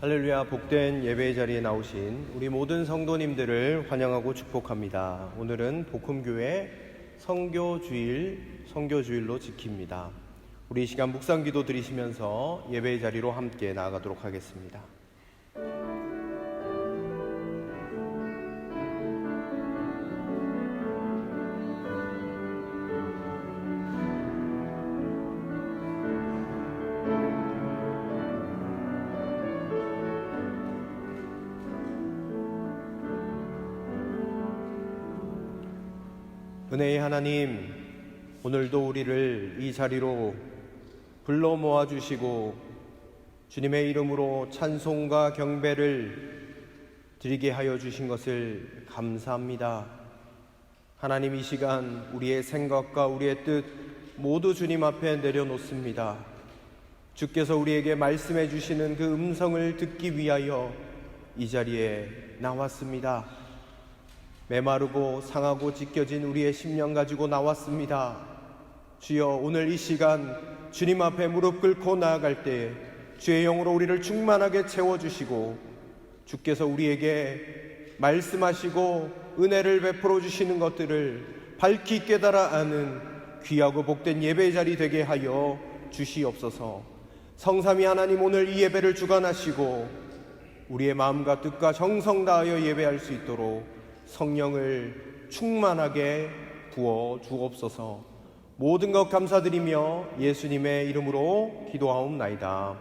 할렐루야. 복된 예배의 자리에 나오신 우리 모든 성도님들을 환영하고 축복합니다. 오늘은 복음교회 성교주일로 지킵니다. 우리 이 시간 묵상기도 드리시면서 예배의 자리로 함께 나아가도록 하겠습니다. 은혜의 하나님, 오늘도 우리를 이 자리로 불러 모아주시고 주님의 이름으로 찬송과 경배를 드리게 하여 주신 것을 감사합니다. 하나님, 이 시간 우리의 생각과 우리의 뜻 모두 주님 앞에 내려놓습니다. 주께서 우리에게 말씀해 주시는 그 음성을 듣기 위하여 이 자리에 나왔습니다. 메마르고 상하고 찢겨진 우리의 심령 가지고 나왔습니다. 주여, 오늘 이 시간 주님 앞에 무릎 꿇고 나아갈 때 주의 영으로 우리를 충만하게 채워주시고 주께서 우리에게 말씀하시고 은혜를 베풀어 주시는 것들을 밝히 깨달아 아는 귀하고 복된 예배의 자리 되게 하여 주시옵소서. 성삼위 하나님, 오늘 이 예배를 주관하시고 우리의 마음과 뜻과 정성 다하여 예배할 수 있도록 성령을 충만하게 부어 주옵소서. 모든 것 감사드리며 예수님의 이름으로 기도하옵나이다.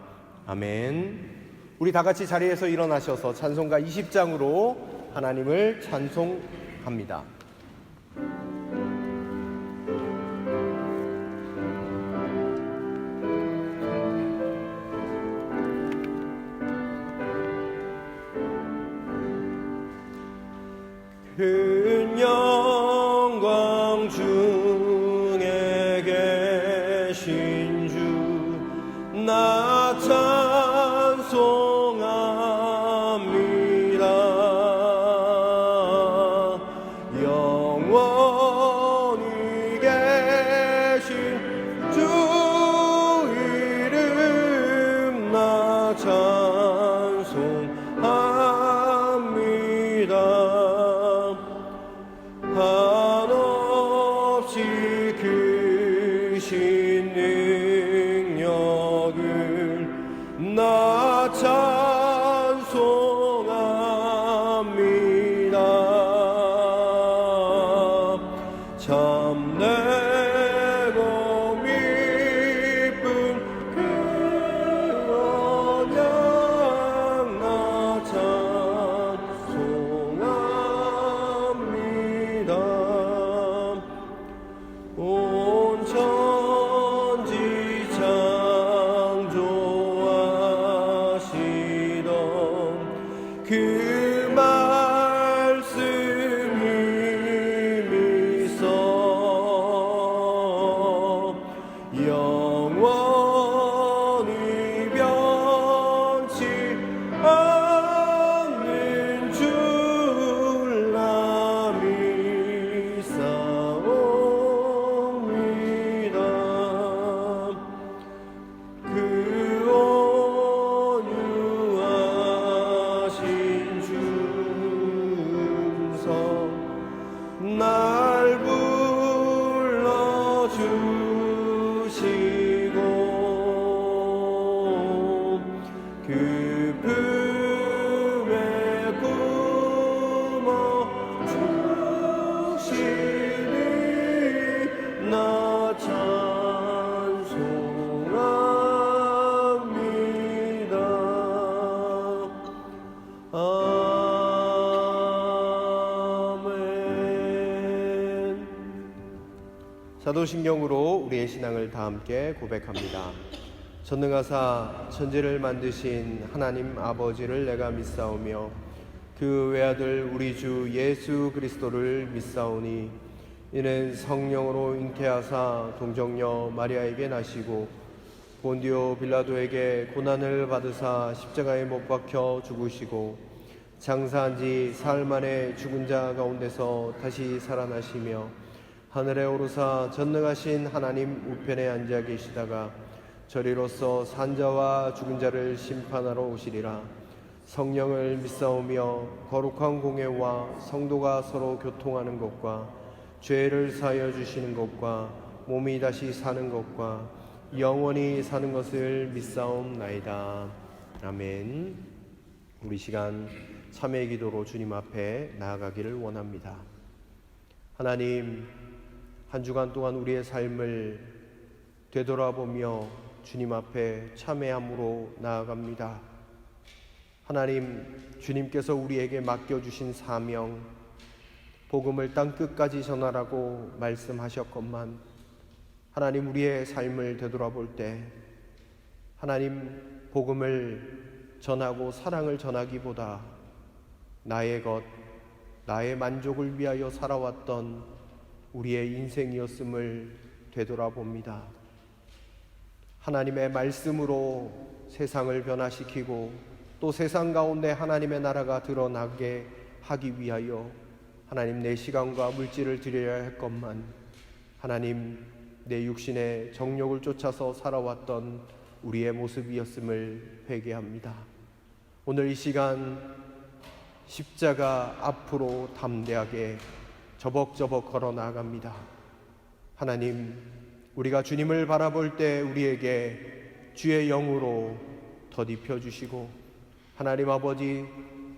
아멘. 우리 다 같이 자리에서 일어나셔서 찬송가 20장으로 하나님을 찬송합니다. 큰 영광 중에 계신 주 나 찬송합니다. 영원히 계신 주 이름 나 찬송합니다. 한없이 크신 능력을 나 찬송합니다. 참되고 미쁜 그 언약 나 찬송합니다. 온 천지 창조하시던 그 말씀 힘있어 영원히 변치 않는 줄 나 믿사옵니다. 그 온유하신 중성 날 불러주시고 그 품에 품어주시니 나 찬송합니다. 아멘. 사도신경으로 우리의 신앙을 다 함께 고백합니다. 전능하사 천지를 만드신 하나님 아버지를 내가 믿사오며 그 외아들 우리 주 예수 그리스도를 믿사오니 이는 성령으로 잉태하사 동정녀 마리아에게 나시고 본디오 빌라도에게 고난을 받으사 십자가에 못 박혀 죽으시고 장사한 지 사흘 만에 죽은 자 가운데서 다시 살아나시며 하늘에 오르사 전능하신 하나님 우편에 앉아 계시다가 저리로서 산자와 죽은 자를 심판하러 오시리라. 성령을 믿사오며 거룩한 공예와 성도가 서로 교통하는 것과 죄를 사하여 주시는 것과 몸이 다시 사는 것과 영원히 사는 것을 믿사옵나이다. 아멘. 우리 시간 참회의 기도로 주님 앞에 나아가기를 원합니다. 하나님, 한 주간 동안 우리의 삶을 되돌아보며 주님 앞에 참회함으로 나아갑니다. 하나님, 주님께서 우리에게 맡겨주신 사명, 복음을 땅 끝까지 전하라고 말씀하셨건만 하나님, 우리의 삶을 되돌아볼 때 하나님, 복음을 전하고 사랑을 전하기보다 나의 것, 나의 만족을 위하여 살아왔던 우리의 인생이었음을 되돌아봅니다. 하나님의 말씀으로 세상을 변화시키고 또 세상 가운데 하나님의 나라가 드러나게 하기 위하여 하나님, 내 시간과 물질을 드려야 할 것만 하나님, 내 육신의 정욕을 쫓아서 살아왔던 우리의 모습이었음을 회개합니다. 오늘 이 시간 십자가 앞으로 담대하게 저벅저벅 걸어 나아갑니다. 하나님, 우리가 주님을 바라볼 때 우리에게 주의 영으로 덧입혀 주시고 하나님 아버지,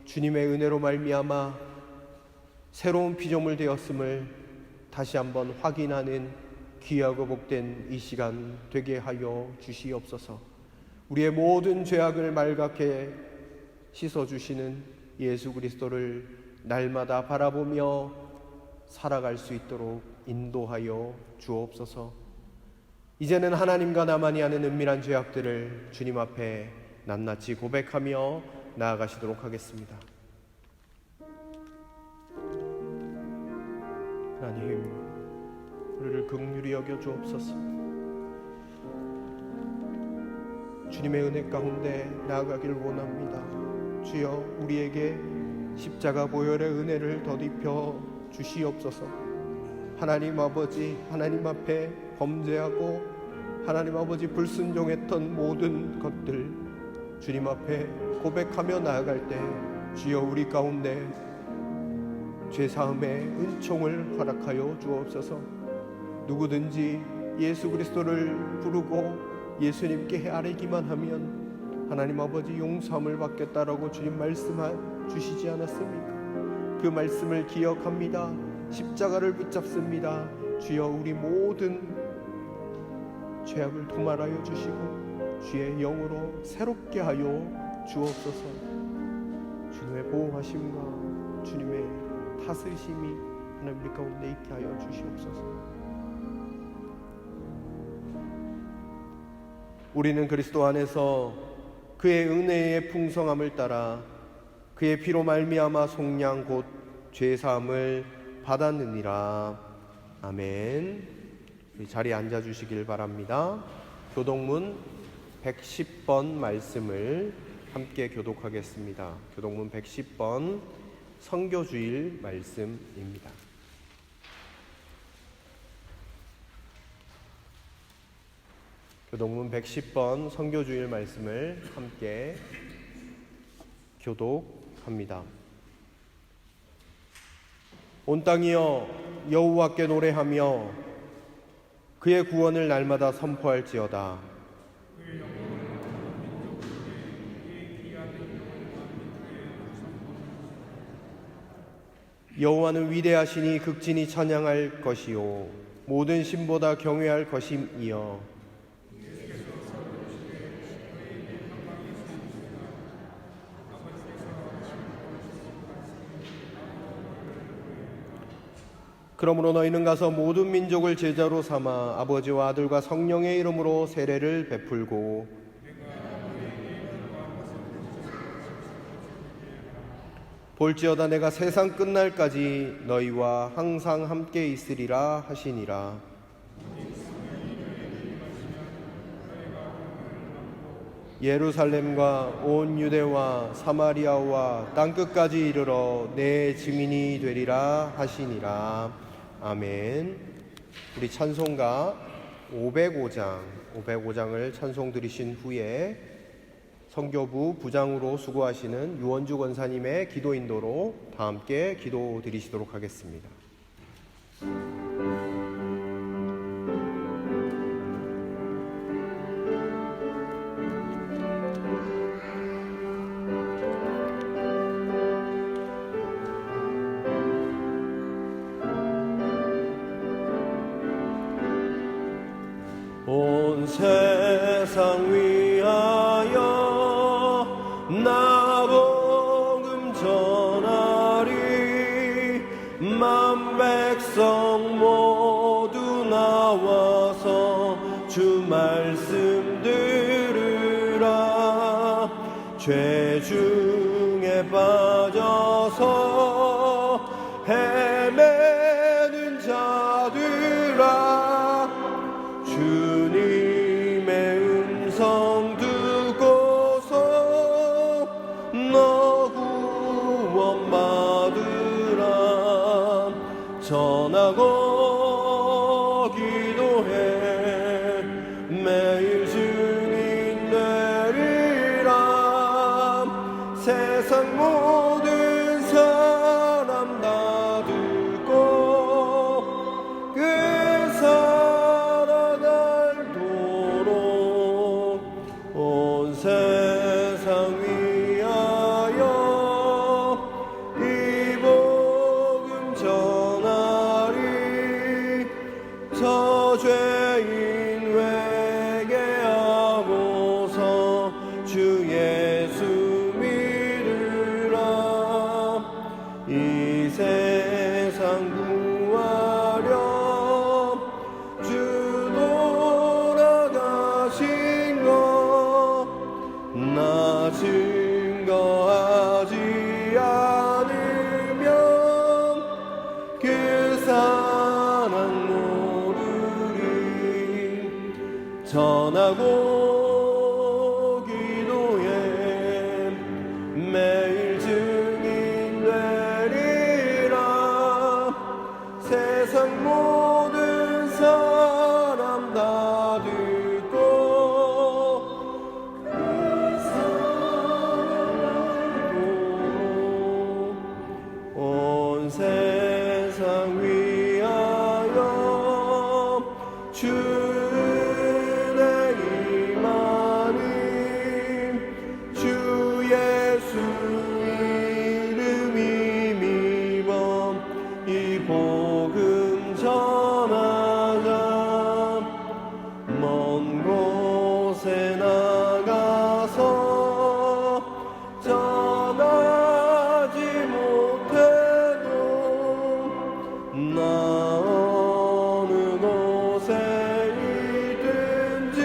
주님의 은혜로 말미암아 새로운 피조물 되었음을 다시 한번 확인하는 귀하고 복된 이 시간 되게 하여 주시옵소서. 우리의 모든 죄악을 말갛게 씻어주시는 예수 그리스도를 날마다 바라보며 살아갈 수 있도록 인도하여 주옵소서. 이제는 하나님과 나만이 아는 은밀한 죄악들을 주님 앞에 낱낱이 고백하며 나아가시도록 하겠습니다. 하나님, 우리를 긍휼히 여겨 주옵소서. 주님의 은혜 가운데 나아가길 원합니다. 주여, 우리에게 십자가 보혈의 은혜를 덧입혀 주시옵소서. 하나님 아버지, 하나님 앞에 범죄하고 하나님 아버지 불순종했던 모든 것들 주님 앞에 고백하며 나아갈 때 주여, 우리 가운데 죄사함의 은총을 허락하여 주옵소서. 누구든지 예수 그리스도를 부르고 예수님께 헤아리기만 하면 하나님 아버지 용서함을 받겠다라고 주님 말씀 주시지 않았습니까? 그 말씀을 기억합니다. 십자가를 붙잡습니다. 주여, 우리 모든 죄악을 도말하여 주시고 주의 영으로 새롭게 하여 주옵소서. 주님의 보호하심과 주님의 다스리심이 하나님 우리 가운데 있게 하여 주시옵소서. 우리는 그리스도 안에서 그의 은혜의 풍성함을 따라 그의 피로 말미암아 속량 곧 죄사함을 받았느니라. 아멘. 자리에 앉아주시길 바랍니다. 교독문 110번 말씀을 함께 교독하겠습니다. 교독문 110번 선교주일 말씀입니다. 교독문 110번 선교주일 말씀을 함께 교독합니다. 온 땅이여 여호와께 노래하며 그의 구원을 날마다 선포할지어다. 여호와는 위대하시니 극진히 찬양할 것이요 모든 신보다 경외할 것임이여. 그러므로 너희는 가서 모든 민족을 제자로 삼아 아버지와 아들과 성령의 이름으로 세례를 베풀고 볼지어다 내가 세상 끝날까지 너희와 항상 함께 있으리라 하시니라. 예루살렘과 온 유대와 사마리아와 땅끝까지 이르러 내 증인이 되리라 하시니라. 아멘. 우리 찬송가 505장을 찬송 드리신 후에 선교부 부장으로 수고하시는 유원주 권사님의 기도 인도로 다 함께 기도 드리시도록 하겠습니다. 온 세상 위하여 나 복음 전하리. 만 백성 모두 나와서 주 말씀 들으라. 죄 중에 빠져서 헤매는 자들아, 주님의 음성 듣고서 너 구원 받으라. 전하고 기도해 매일 증인 되리라. 세상 모든 사람 다 듣고 그 온 세상 위하여 이 복음 전하리. 저 죄인 회개하고서 주 예수 믿으라. 이 세상 구하려 주 돌아가신 나 증거하지 않으면 그 사랑 모르리. 전하고 기도해 매일 증인 되리라. 세상 모든 사람 다 듣고 온 세상 위하여 주의 임하니. 주 예수 이름 힘입어 이 복음 전하자. 먼 곳에 나가서 전하지 못해도 나 어느 곳에 있든지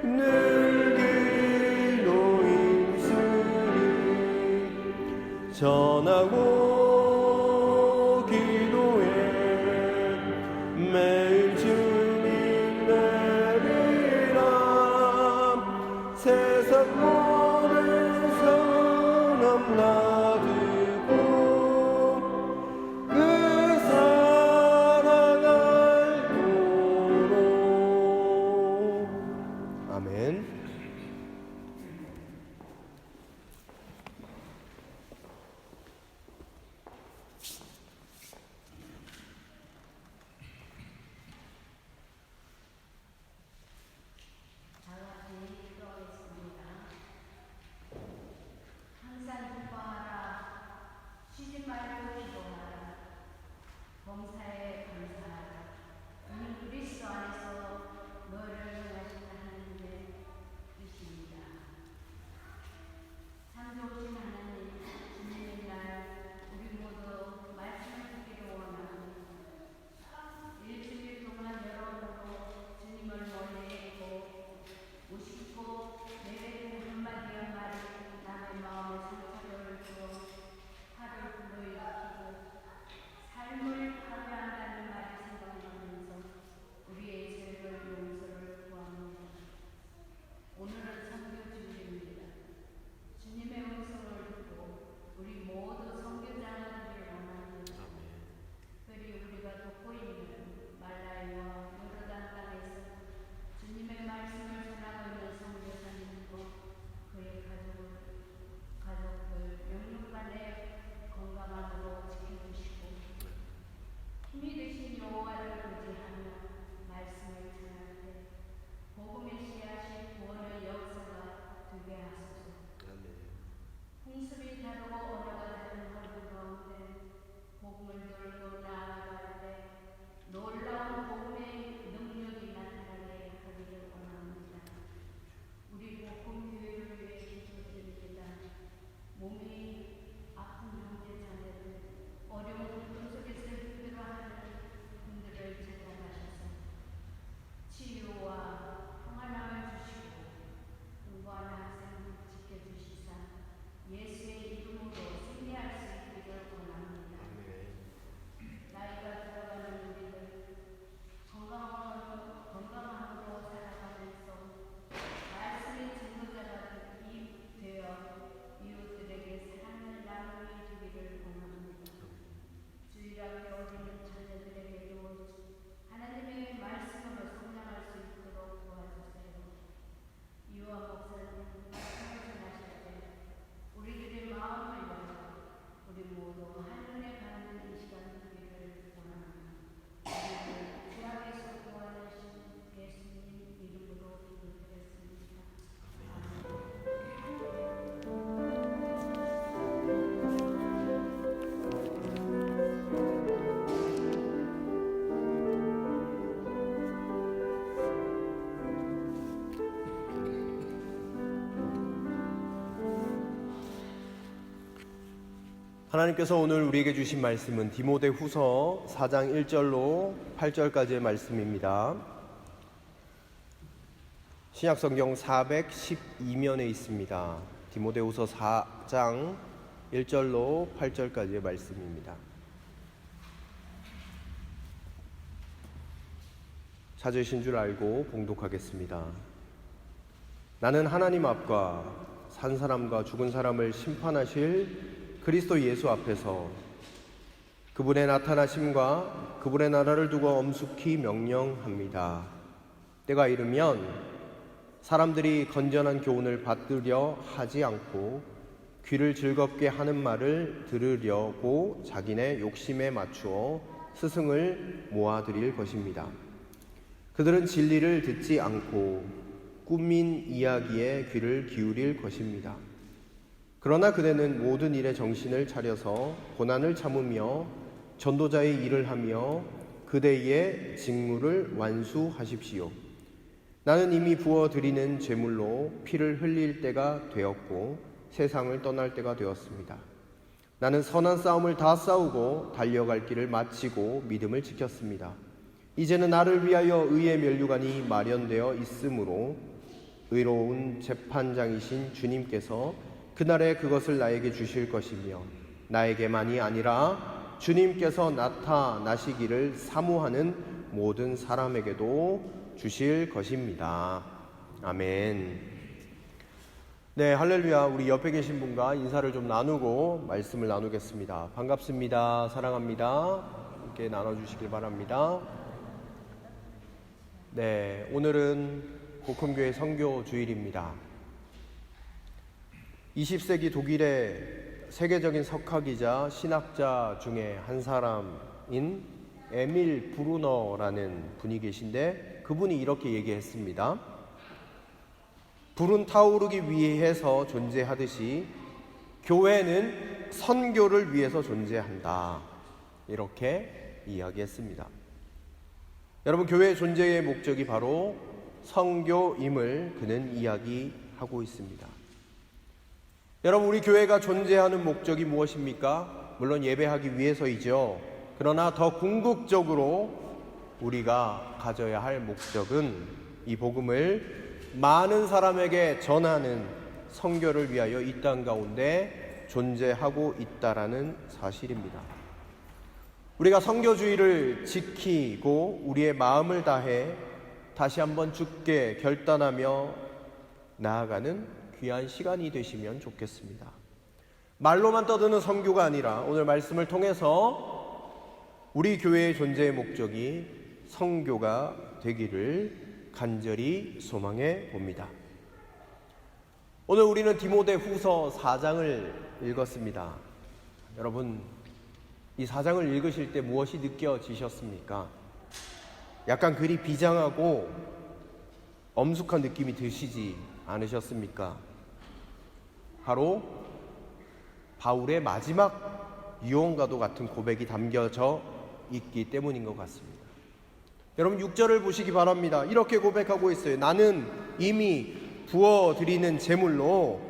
늘 기도 힘쓰리. 전하고 기도해 매일 주님 내리라. 세상 모든 사람 다 듣고 그 사랑 알도록. 아멘. 항상 기뻐하라. 하나님께서 오늘 우리에게 주신 말씀은 디모데후서 4장 1절로 8절까지의 말씀입니다. 신약성경 412면에 있습니다. 디모데후서 4장 1절로 8절까지의 말씀입니다. 찾으신 줄 알고 봉독하겠습니다. 나는 하나님 앞과 산 사람과 죽은 사람을 심판하실 그리스도 예수 앞에서 그분의 나타나심과 그분의 나라를 두고 엄숙히 명령합니다. 때가 이르면 사람들이 건전한 교훈을 받으려 하지 않고 귀를 즐겁게 하는 말을 들으려고 자기네 욕심에 맞추어 스승을 모아들일 것입니다. 그들은 진리를 듣지 않고 꾸민 이야기에 귀를 기울일 것입니다. 그러나 그대는 모든 일에 정신을 차려서 고난을 참으며 전도자의 일을 하며 그대의 직무를 완수하십시오. 나는 이미 부어드리는 제물로 피를 흘릴 때가 되었고 세상을 떠날 때가 되었습니다. 나는 선한 싸움을 다 싸우고 달려갈 길을 마치고 믿음을 지켰습니다. 이제는 나를 위하여 의의 면류관이 마련되어 있으므로 의로운 재판장이신 주님께서 그날에 그것을 나에게 주실 것이며 나에게만이 아니라 주님께서 나타나시기를 사모하는 모든 사람에게도 주실 것입니다. 아멘. 네, 할렐루야. 우리 옆에 계신 분과 인사를 좀 나누고 말씀을 나누겠습니다. 반갑습니다. 사랑합니다. 함께 나눠주시길 바랍니다. 네, 오늘은 복음교회 선교 주일입니다. 20세기 독일의 세계적인 석학이자 신학자 중에 한 사람인 에밀 브루너라는 분이 계신데 그분이 이렇게 얘기했습니다. 불은 타오르기 위해서 존재하듯이 교회는 선교를 위해서 존재한다. 이렇게 이야기했습니다. 여러분, 교회의 존재의 목적이 바로 선교임을 그는 이야기하고 있습니다. 여러분, 우리 교회가 존재하는 목적이 무엇입니까? 물론 예배하기 위해서이죠. 그러나 더 궁극적으로 우리가 가져야 할 목적은 이 복음을 많은 사람에게 전하는 선교를 위하여 이 땅 가운데 존재하고 있다라는 사실입니다. 우리가 선교주의를 지키고 우리의 마음을 다해 다시 한번 주께 결단하며 나아가는 귀한 시간이 되시면 좋겠습니다. 말로만 떠드는 선교가 아니라 오늘 말씀을 통해서 우리 교회의 존재의 목적이 선교가 되기를 간절히 소망해 봅니다. 오늘 우리는 디모데후서 4장을 읽었습니다. 여러분, 이 4장을 읽으실 때 무엇이 느껴지셨습니까? 약간 글이 비장하고 엄숙한 느낌이 드시지 않으셨습니까? 바로 바울의 마지막 유언과도 같은 고백이 담겨져 있기 때문인 것 같습니다. 여러분, 6절을 보시기 바랍니다. 이렇게 고백하고 있어요. 나는 이미 부어드리는 제물로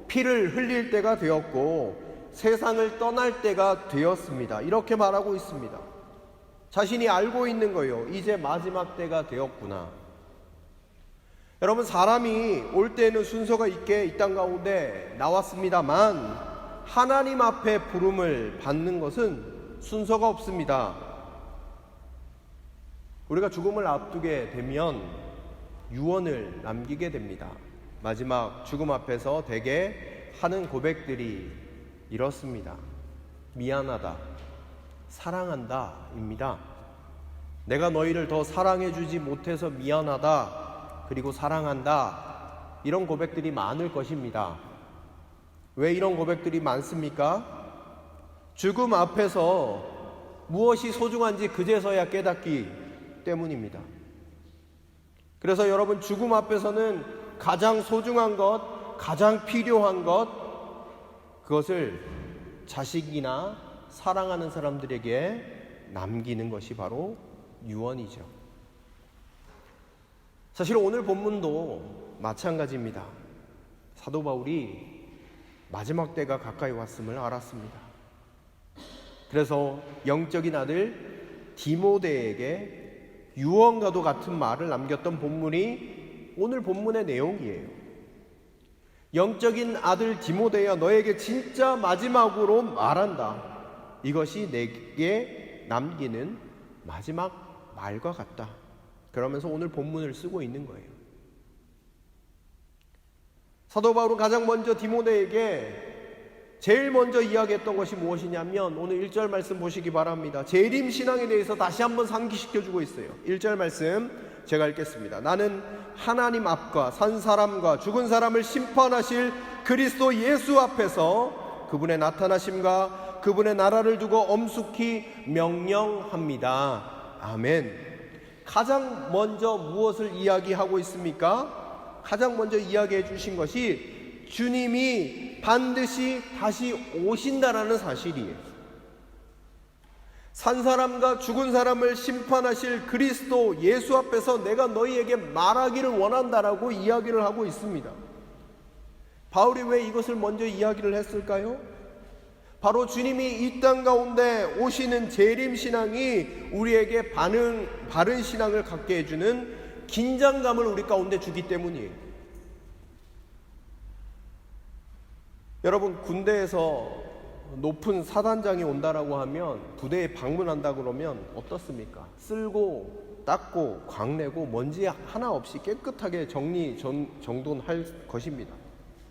피를 흘릴 때가 되었고 세상을 떠날 때가 되었습니다. 이렇게 말하고 있습니다. 자신이 알고 있는 거예요. 이제 마지막 때가 되었구나. 여러분, 사람이 올 때는 순서가 있게 이 땅 가운데 나왔습니다만 하나님 앞에 부름을 받는 것은 순서가 없습니다. 우리가 죽음을 앞두게 되면 유언을 남기게 됩니다. 마지막 죽음 앞에서 대개 하는 고백들이 이렇습니다. 미안하다, 사랑한다 입니다. 내가 너희를 더 사랑해주지 못해서 미안하다, 그리고 사랑한다, 이런 고백들이 많을 것입니다. 왜 이런 고백들이 많습니까? 죽음 앞에서 무엇이 소중한지 그제서야 깨닫기 때문입니다. 그래서 여러분, 죽음 앞에서는 가장 소중한 것, 가장 필요한 것, 그것을 자식이나 사랑하는 사람들에게 남기는 것이 바로 유언이죠. 사실 오늘 본문도 마찬가지입니다. 사도 바울이 마지막 때가 가까이 왔음을 알았습니다. 그래서 영적인 아들 디모데에게 유언과도 같은 말을 남겼던 본문이 오늘 본문의 내용이에요. 영적인 아들 디모데야, 너에게 진짜 마지막으로 말한다. 이것이 내게 남기는 마지막 말과 같다. 그러면서 오늘 본문을 쓰고 있는 거예요. 사도 바울은 가장 먼저 디모데에게 제일 먼저 이야기했던 것이 무엇이냐면 오늘 1절 말씀 보시기 바랍니다. 재림 신앙에 대해서 다시 한번 상기시켜주고 있어요. 1절 말씀 제가 읽겠습니다. 나는 하나님 앞과 산 사람과 죽은 사람을 심판하실 그리스도 예수 앞에서 그분의 나타나심과 그분의 나라를 두고 엄숙히 명령합니다. 아멘. 가장 먼저 무엇을 이야기하고 있습니까? 가장 먼저 이야기해 주신 것이 주님이 반드시 다시 오신다라는 사실이에요. 산 사람과 죽은 사람을 심판하실 그리스도 예수 앞에서 내가 너희에게 말하기를 원한다라고 이야기를 하고 있습니다. 바울이 왜 이것을 먼저 이야기를 했을까요? 바로 주님이 이 땅 가운데 오시는 재림신앙이 우리에게 바른 신앙을 갖게 해주는 긴장감을 우리 가운데 주기 때문이에요. 여러분, 군대에서 높은 사단장이 온다라고 하면, 부대에 방문한다 그러면 어떻습니까? 쓸고 닦고 광내고 먼지 하나 없이 깨끗하게 정돈할 것입니다.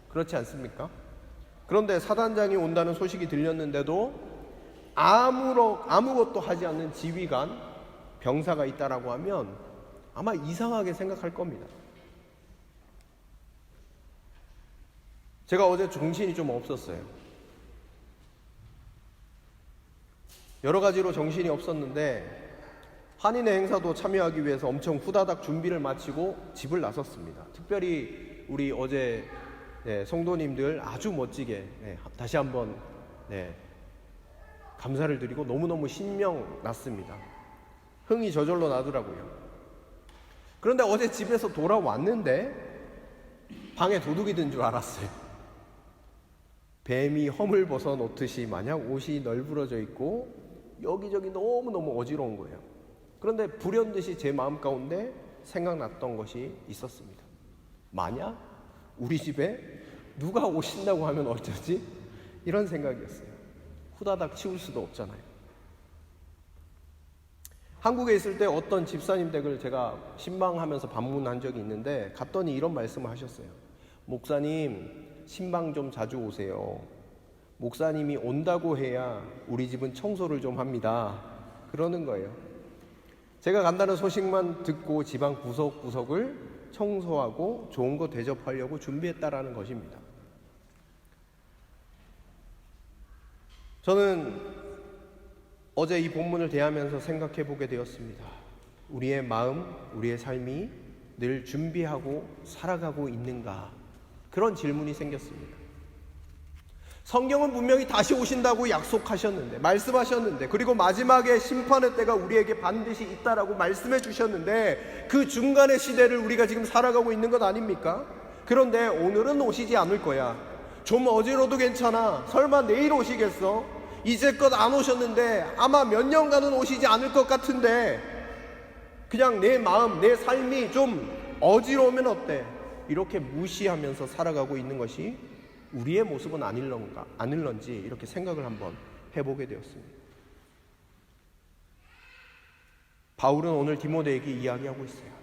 그렇지 않습니까? 그런데 사단장이 온다는 소식이 들렸는데도 아무것도 하지 않는 지휘관, 병사가 있다라고 하면 아마 이상하게 생각할 겁니다. 제가 어제 정신이 좀 없었어요. 여러 가지로 정신이 없었는데 한인의 행사도 참여하기 위해서 엄청 후다닥 준비를 마치고 집을 나섰습니다. 특별히 우리 어제 성도님들 아주 멋지게 다시 한번 감사를 드리고 너무너무 신명났습니다. 흥이 저절로 나더라고요. 그런데 어제 집에서 돌아왔는데 방에 도둑이 든 줄 알았어요. 뱀이 허물 벗어 놓듯이 마냥 옷이 널브러져 있고 여기저기 너무너무 어지러운 거예요. 그런데 불현듯이 제 마음 가운데 생각났던 것이 있었습니다. 만약 우리 집에 누가 오신다고 하면 어쩌지? 이런 생각이었어요. 후다닥 치울 수도 없잖아요. 한국에 있을 때 어떤 집사님 댁을 제가 신방하면서 방문한 적이 있는데 갔더니 이런 말씀을 하셨어요. 목사님, 신방 좀 자주 오세요. 목사님이 온다고 해야 우리 집은 청소를 좀 합니다. 그러는 거예요. 제가 간다는 소식만 듣고 집안 구석구석을 청소하고 좋은 거 대접하려고 준비했다라는 것입니다. 저는 어제 이 본문을 대하면서 생각해 보게 되었습니다. 우리의 마음, 우리의 삶이 늘 준비하고 살아가고 있는가? 그런 질문이 생겼습니다. 성경은 분명히 다시 오신다고 약속하셨는데, 말씀하셨는데, 그리고 마지막에 심판의 때가 우리에게 반드시 있다라고 말씀해 주셨는데, 그 중간의 시대를 우리가 지금 살아가고 있는 것 아닙니까? 그런데 오늘은 오시지 않을 거야. 좀 어지러도 괜찮아. 설마 내일 오시겠어? 이제껏 안 오셨는데 아마 몇 년간은 오시지 않을 것 같은데 그냥 내 마음, 내 삶이 좀 어지러우면 어때? 이렇게 무시하면서 살아가고 있는 것이 우리의 모습은 아닐런지 이렇게 생각을 한번 해보게 되었습니다. 바울은 오늘 디모데에게 이야기하고 있어요.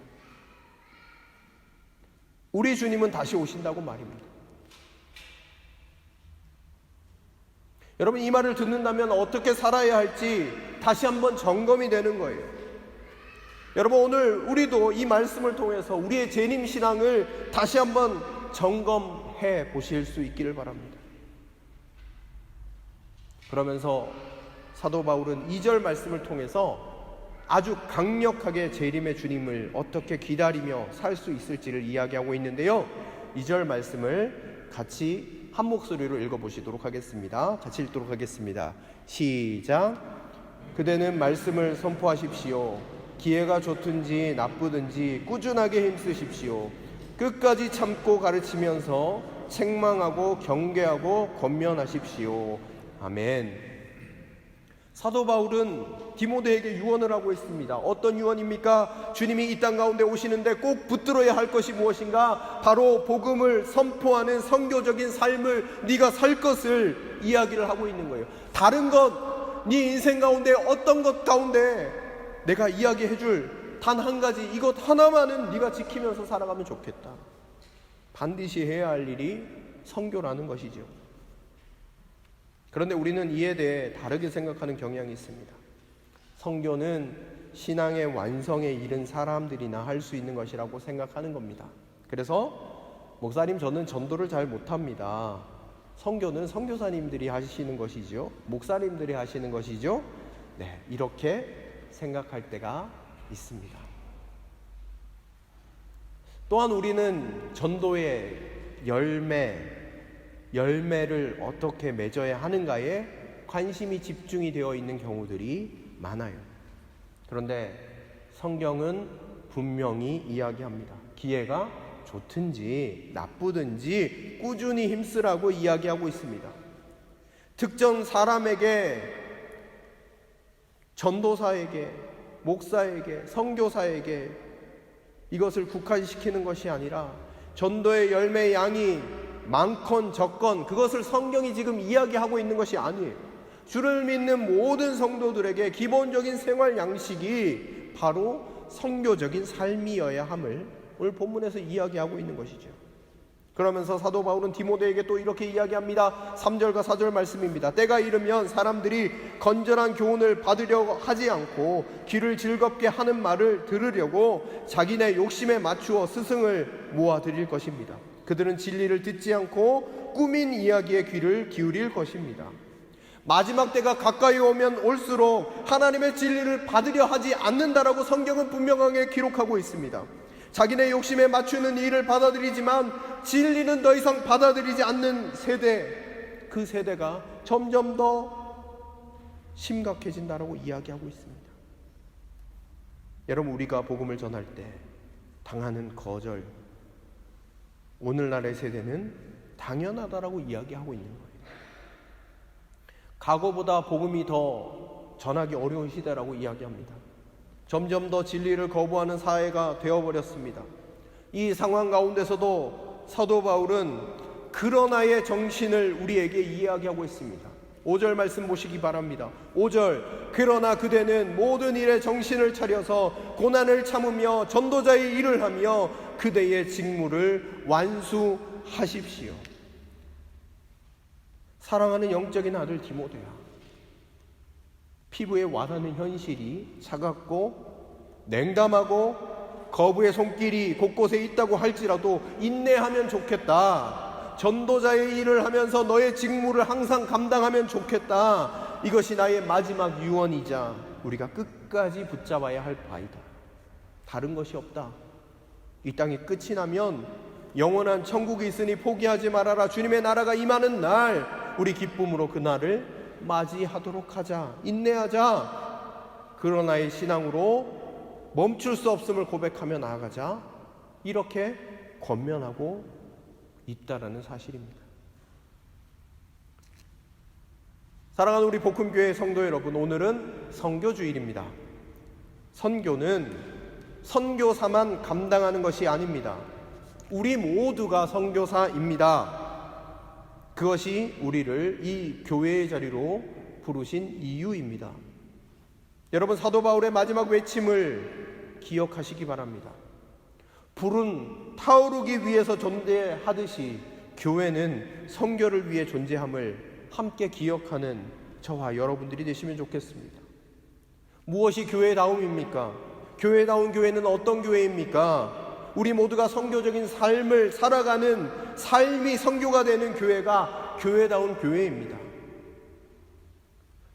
우리 주님은 다시 오신다고 말입니다. 여러분, 이 말을 듣는다면 어떻게 살아야 할지 다시 한번 점검이 되는 거예요. 여러분, 오늘 우리도 이 말씀을 통해서 우리의 재림 신앙을 다시 한번 점검해 보실 수 있기를 바랍니다. 그러면서 사도 바울은 2절 말씀을 통해서 아주 강력하게 재림의 주님을 어떻게 기다리며 살 수 있을지를 이야기하고 있는데요. 2절 말씀을 같이 한 목소리로 읽어보시도록 하겠습니다. 같이 읽도록 하겠습니다. 시작. 그대는 말씀을 선포하십시오. 기회가 좋든지 나쁘든지 꾸준하게 힘쓰십시오. 끝까지 참고 가르치면서 책망하고 경계하고 권면하십시오. 아멘. 사도 바울은 디모데에게 유언을 하고 있습니다. 어떤 유언입니까? 주님이 이 땅 가운데 오시는데 꼭 붙들어야 할 것이 무엇인가? 바로 복음을 선포하는 선교적인 삶을 네가 살 것을 이야기를 하고 있는 거예요. 다른 것, 네 인생 가운데 어떤 것 가운데 내가 이야기해 줄 단 한 가지, 이것 하나만은 네가 지키면서 살아가면 좋겠다. 반드시 해야 할 일이 선교라는 것이죠. 그런데 우리는 이에 대해 다르게 생각하는 경향이 있습니다. 선교는 신앙의 완성에 이른 사람들이나 할 수 있는 것이라고 생각하는 겁니다. 그래서 목사님, 저는 전도를 잘 못합니다. 선교는 선교사님들이 하시는 것이죠. 목사님들이 하시는 것이죠. 네, 이렇게 생각할 때가 있습니다. 또한 우리는 전도의 열매를 어떻게 맺어야 하는가에 관심이 집중이 되어 있는 경우들이 많아요. 그런데 성경은 분명히 이야기합니다. 기회가 좋든지 나쁘든지 꾸준히 힘쓰라고 이야기하고 있습니다. 특정 사람에게, 전도사에게, 목사에게, 선교사에게 이것을 국한시키는 것이 아니라 전도의 열매의 양이 많건 적건 그것을 성경이 지금 이야기하고 있는 것이 아니에요. 주를 믿는 모든 성도들에게 기본적인 생활 양식이 바로 선교적인 삶이어야 함을 오늘 본문에서 이야기하고 있는 것이죠. 그러면서 사도 바울은 디모데에게 또 이렇게 이야기합니다. 3절과 4절 말씀입니다. 때가 이르면 사람들이 건전한 교훈을 받으려고 하지 않고 귀를 즐겁게 하는 말을 들으려고 자기네 욕심에 맞추어 스승을 모아들일 것입니다. 그들은 진리를 듣지 않고 꾸민 이야기에 귀를 기울일 것입니다. 마지막 때가 가까이 오면 올수록 하나님의 진리를 받으려 하지 않는다라고 성경은 분명하게 기록하고 있습니다. 자기네 욕심에 맞추는 일을 받아들이지만 진리는 더 이상 받아들이지 않는 세대, 그 세대가 점점 더 심각해진다라고 이야기하고 있습니다. 여러분, 우리가 복음을 전할 때 당하는 거절, 오늘날의 세대는 당연하다라고 이야기하고 있는 거예요. 과거보다 복음이 더 전하기 어려운 시대라고 이야기합니다. 점점 더 진리를 거부하는 사회가 되어버렸습니다. 이 상황 가운데서도 사도 바울은 그러나의 정신을 우리에게 이야기하고 있습니다. 5절 말씀 보시기 바랍니다. 5절, 그러나 그대는 모든 일에 정신을 차려서 고난을 참으며 전도자의 일을 하며 그대의 직무를 완수하십시오. 사랑하는 영적인 아들 디모데야, 피부에 와닿는 현실이 차갑고 냉담하고 거부의 손길이 곳곳에 있다고 할지라도 인내하면 좋겠다. 전도자의 일을 하면서 너의 직무를 항상 감당하면 좋겠다. 이것이 나의 마지막 유언이자 우리가 끝까지 붙잡아야 할 바이다. 다른 것이 없다. 이 땅이 끝이 나면 영원한 천국이 있으니 포기하지 말아라. 주님의 나라가 임하는 날 우리 기쁨으로 그 날을 맞이하도록 하자. 인내하자. 그러나의 신앙으로 멈출 수 없음을 고백하며 나아가자. 이렇게 권면하고 있다라는 사실입니다. 사랑하는 우리 복음교회 성도 여러분, 오늘은 선교주일입니다. 선교는 선교사만 감당하는 것이 아닙니다. 우리 모두가 선교사입니다. 그것이 우리를 이 교회의 자리로 부르신 이유입니다. 여러분, 사도 바울의 마지막 외침을 기억하시기 바랍니다. 불은 타오르기 위해서 존재하듯이 교회는 선교를 위해 존재함을 함께 기억하는 저와 여러분들이 되시면 좋겠습니다. 무엇이 교회다움입니까? 교회다운 교회는 어떤 교회입니까? 우리 모두가 선교적인 삶을 살아가는 삶이 선교가 되는 교회가 교회다운 교회입니다.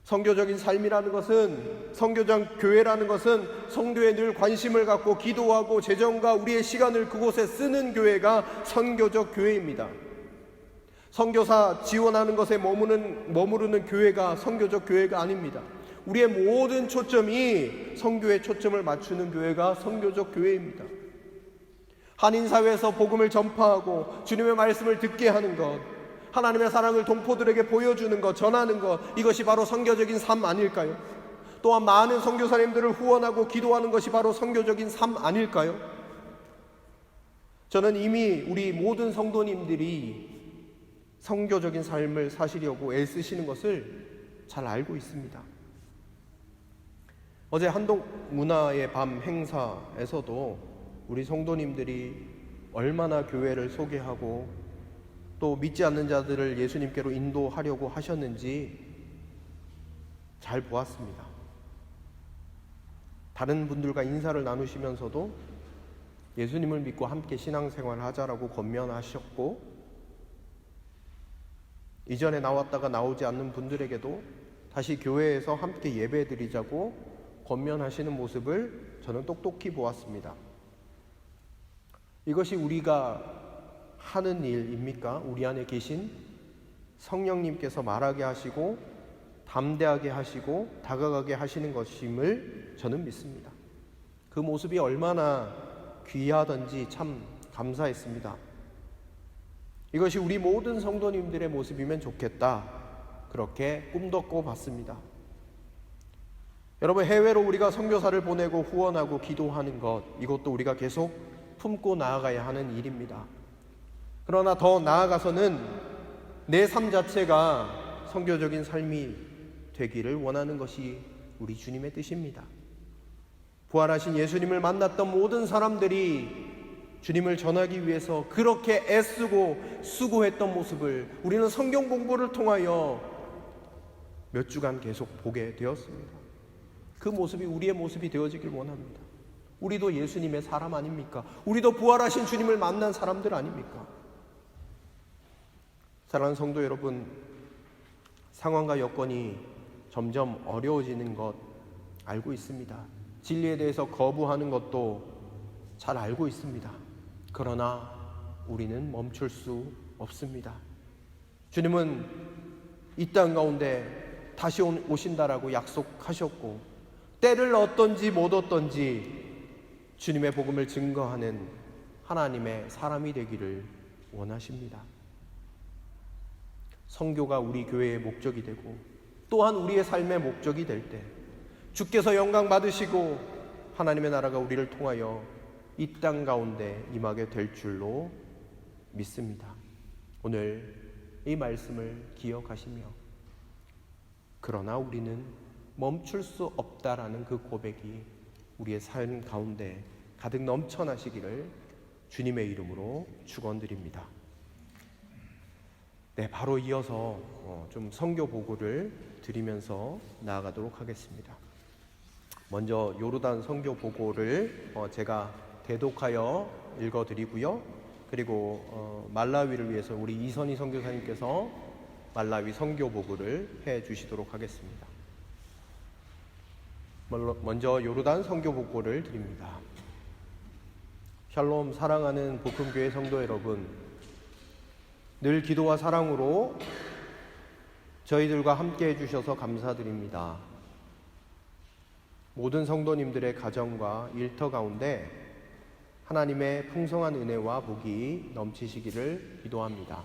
선교적인 삶이라는 것은, 선교적 교회라는 것은 성도에 늘 관심을 갖고 기도하고 재정과 우리의 시간을 그곳에 쓰는 교회가 선교적 교회입니다. 선교사 지원하는 것에 머무르는 교회가 선교적 교회가 아닙니다. 우리의 모든 초점이 선교에 초점을 맞추는 교회가 선교적 교회입니다. 한인사회에서 복음을 전파하고 주님의 말씀을 듣게 하는 것, 하나님의 사랑을 동포들에게 보여주는 것, 전하는 것, 이것이 바로 선교적인 삶 아닐까요? 또한 많은 선교사님들을 후원하고 기도하는 것이 바로 선교적인 삶 아닐까요? 저는 이미 우리 모든 성도님들이 선교적인 삶을 사시려고 애쓰시는 것을 잘 알고 있습니다. 어제 한독문화의 밤 행사에서도 우리 성도님들이 얼마나 교회를 소개하고 또 믿지 않는 자들을 예수님께로 인도하려고 하셨는지 잘 보았습니다. 다른 분들과 인사를 나누시면서도 예수님을 믿고 함께 신앙생활을 하자라고 권면하셨고, 이전에 나왔다가 나오지 않는 분들에게도 다시 교회에서 함께 예배드리자고 권면하시는 모습을 저는 똑똑히 보았습니다. 이것이 우리가 하는 일입니까? 우리 안에 계신 성령님께서 말하게 하시고 담대하게 하시고 다가가게 하시는 것임을 저는 믿습니다. 그 모습이 얼마나 귀하던지 참 감사했습니다. 이것이 우리 모든 성도님들의 모습이면 좋겠다, 그렇게 꿈도 꿔봤습니다. 여러분, 해외로 우리가 선교사를 보내고 후원하고 기도하는 것, 이것도 우리가 계속 품고 나아가야 하는 일입니다. 그러나 더 나아가서는 내 삶 자체가 선교적인 삶이 되기를 원하는 것이 우리 주님의 뜻입니다. 부활하신 예수님을 만났던 모든 사람들이 주님을 전하기 위해서 그렇게 애쓰고 수고했던 모습을 우리는 성경 공부를 통하여 몇 주간 계속 보게 되었습니다. 그 모습이 우리의 모습이 되어지길 원합니다. 우리도 예수님의 사람 아닙니까? 우리도 부활하신 주님을 만난 사람들 아닙니까? 사랑하는 성도 여러분, 상황과 여건이 점점 어려워지는 것 알고 있습니다. 진리에 대해서 거부하는 것도 잘 알고 있습니다. 그러나 우리는 멈출 수 없습니다. 주님은 이 땅 가운데 다시 오신다라고 약속하셨고, 때를 얻든지 못 얻든지 주님의 복음을 증거하는 하나님의 사람이 되기를 원하십니다. 선교가 우리 교회의 목적이 되고 또한 우리의 삶의 목적이 될 때 주께서 영광 받으시고 하나님의 나라가 우리를 통하여 이 땅 가운데 임하게 될 줄로 믿습니다. 오늘 이 말씀을 기억하시며, 그러나 우리는 멈출 수 없다라는 그 고백이 우리의 삶 가운데 가득 넘쳐나시기를 주님의 이름으로 축원드립니다. 네, 바로 이어서 좀 선교 보고를 드리면서 나아가도록 하겠습니다. 먼저 요르단 선교 보고를 제가 대독하여 읽어드리고요. 그리고 말라위를 위해서 우리 이선희 선교사님께서 말라위 선교 보고를 해주시도록 하겠습니다. 먼저 요르단 선교 보고를 드립니다. 샬롬, 사랑하는 복음교회 성도 여러분, 늘 기도와 사랑으로 저희들과 함께 해주셔서 감사드립니다. 모든 성도님들의 가정과 일터 가운데 하나님의 풍성한 은혜와 복이 넘치시기를 기도합니다.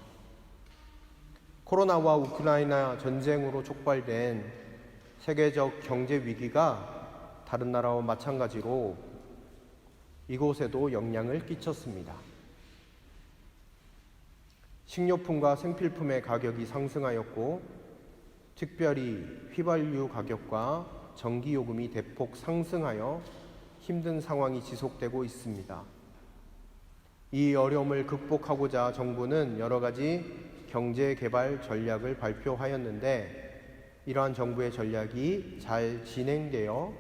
코로나와 우크라이나 전쟁으로 촉발된 세계적 경제 위기가 다른 나라와 마찬가지로 이곳에도 영향을 끼쳤습니다. 식료품과 생필품의 가격이 상승하였고, 특별히 휘발유 가격과 전기요금이 대폭 상승하여 힘든 상황이 지속되고 있습니다. 이 어려움을 극복하고자 정부는 여러 가지 경제 개발 전략을 발표하였는데, 이러한 정부의 전략이 잘 진행되어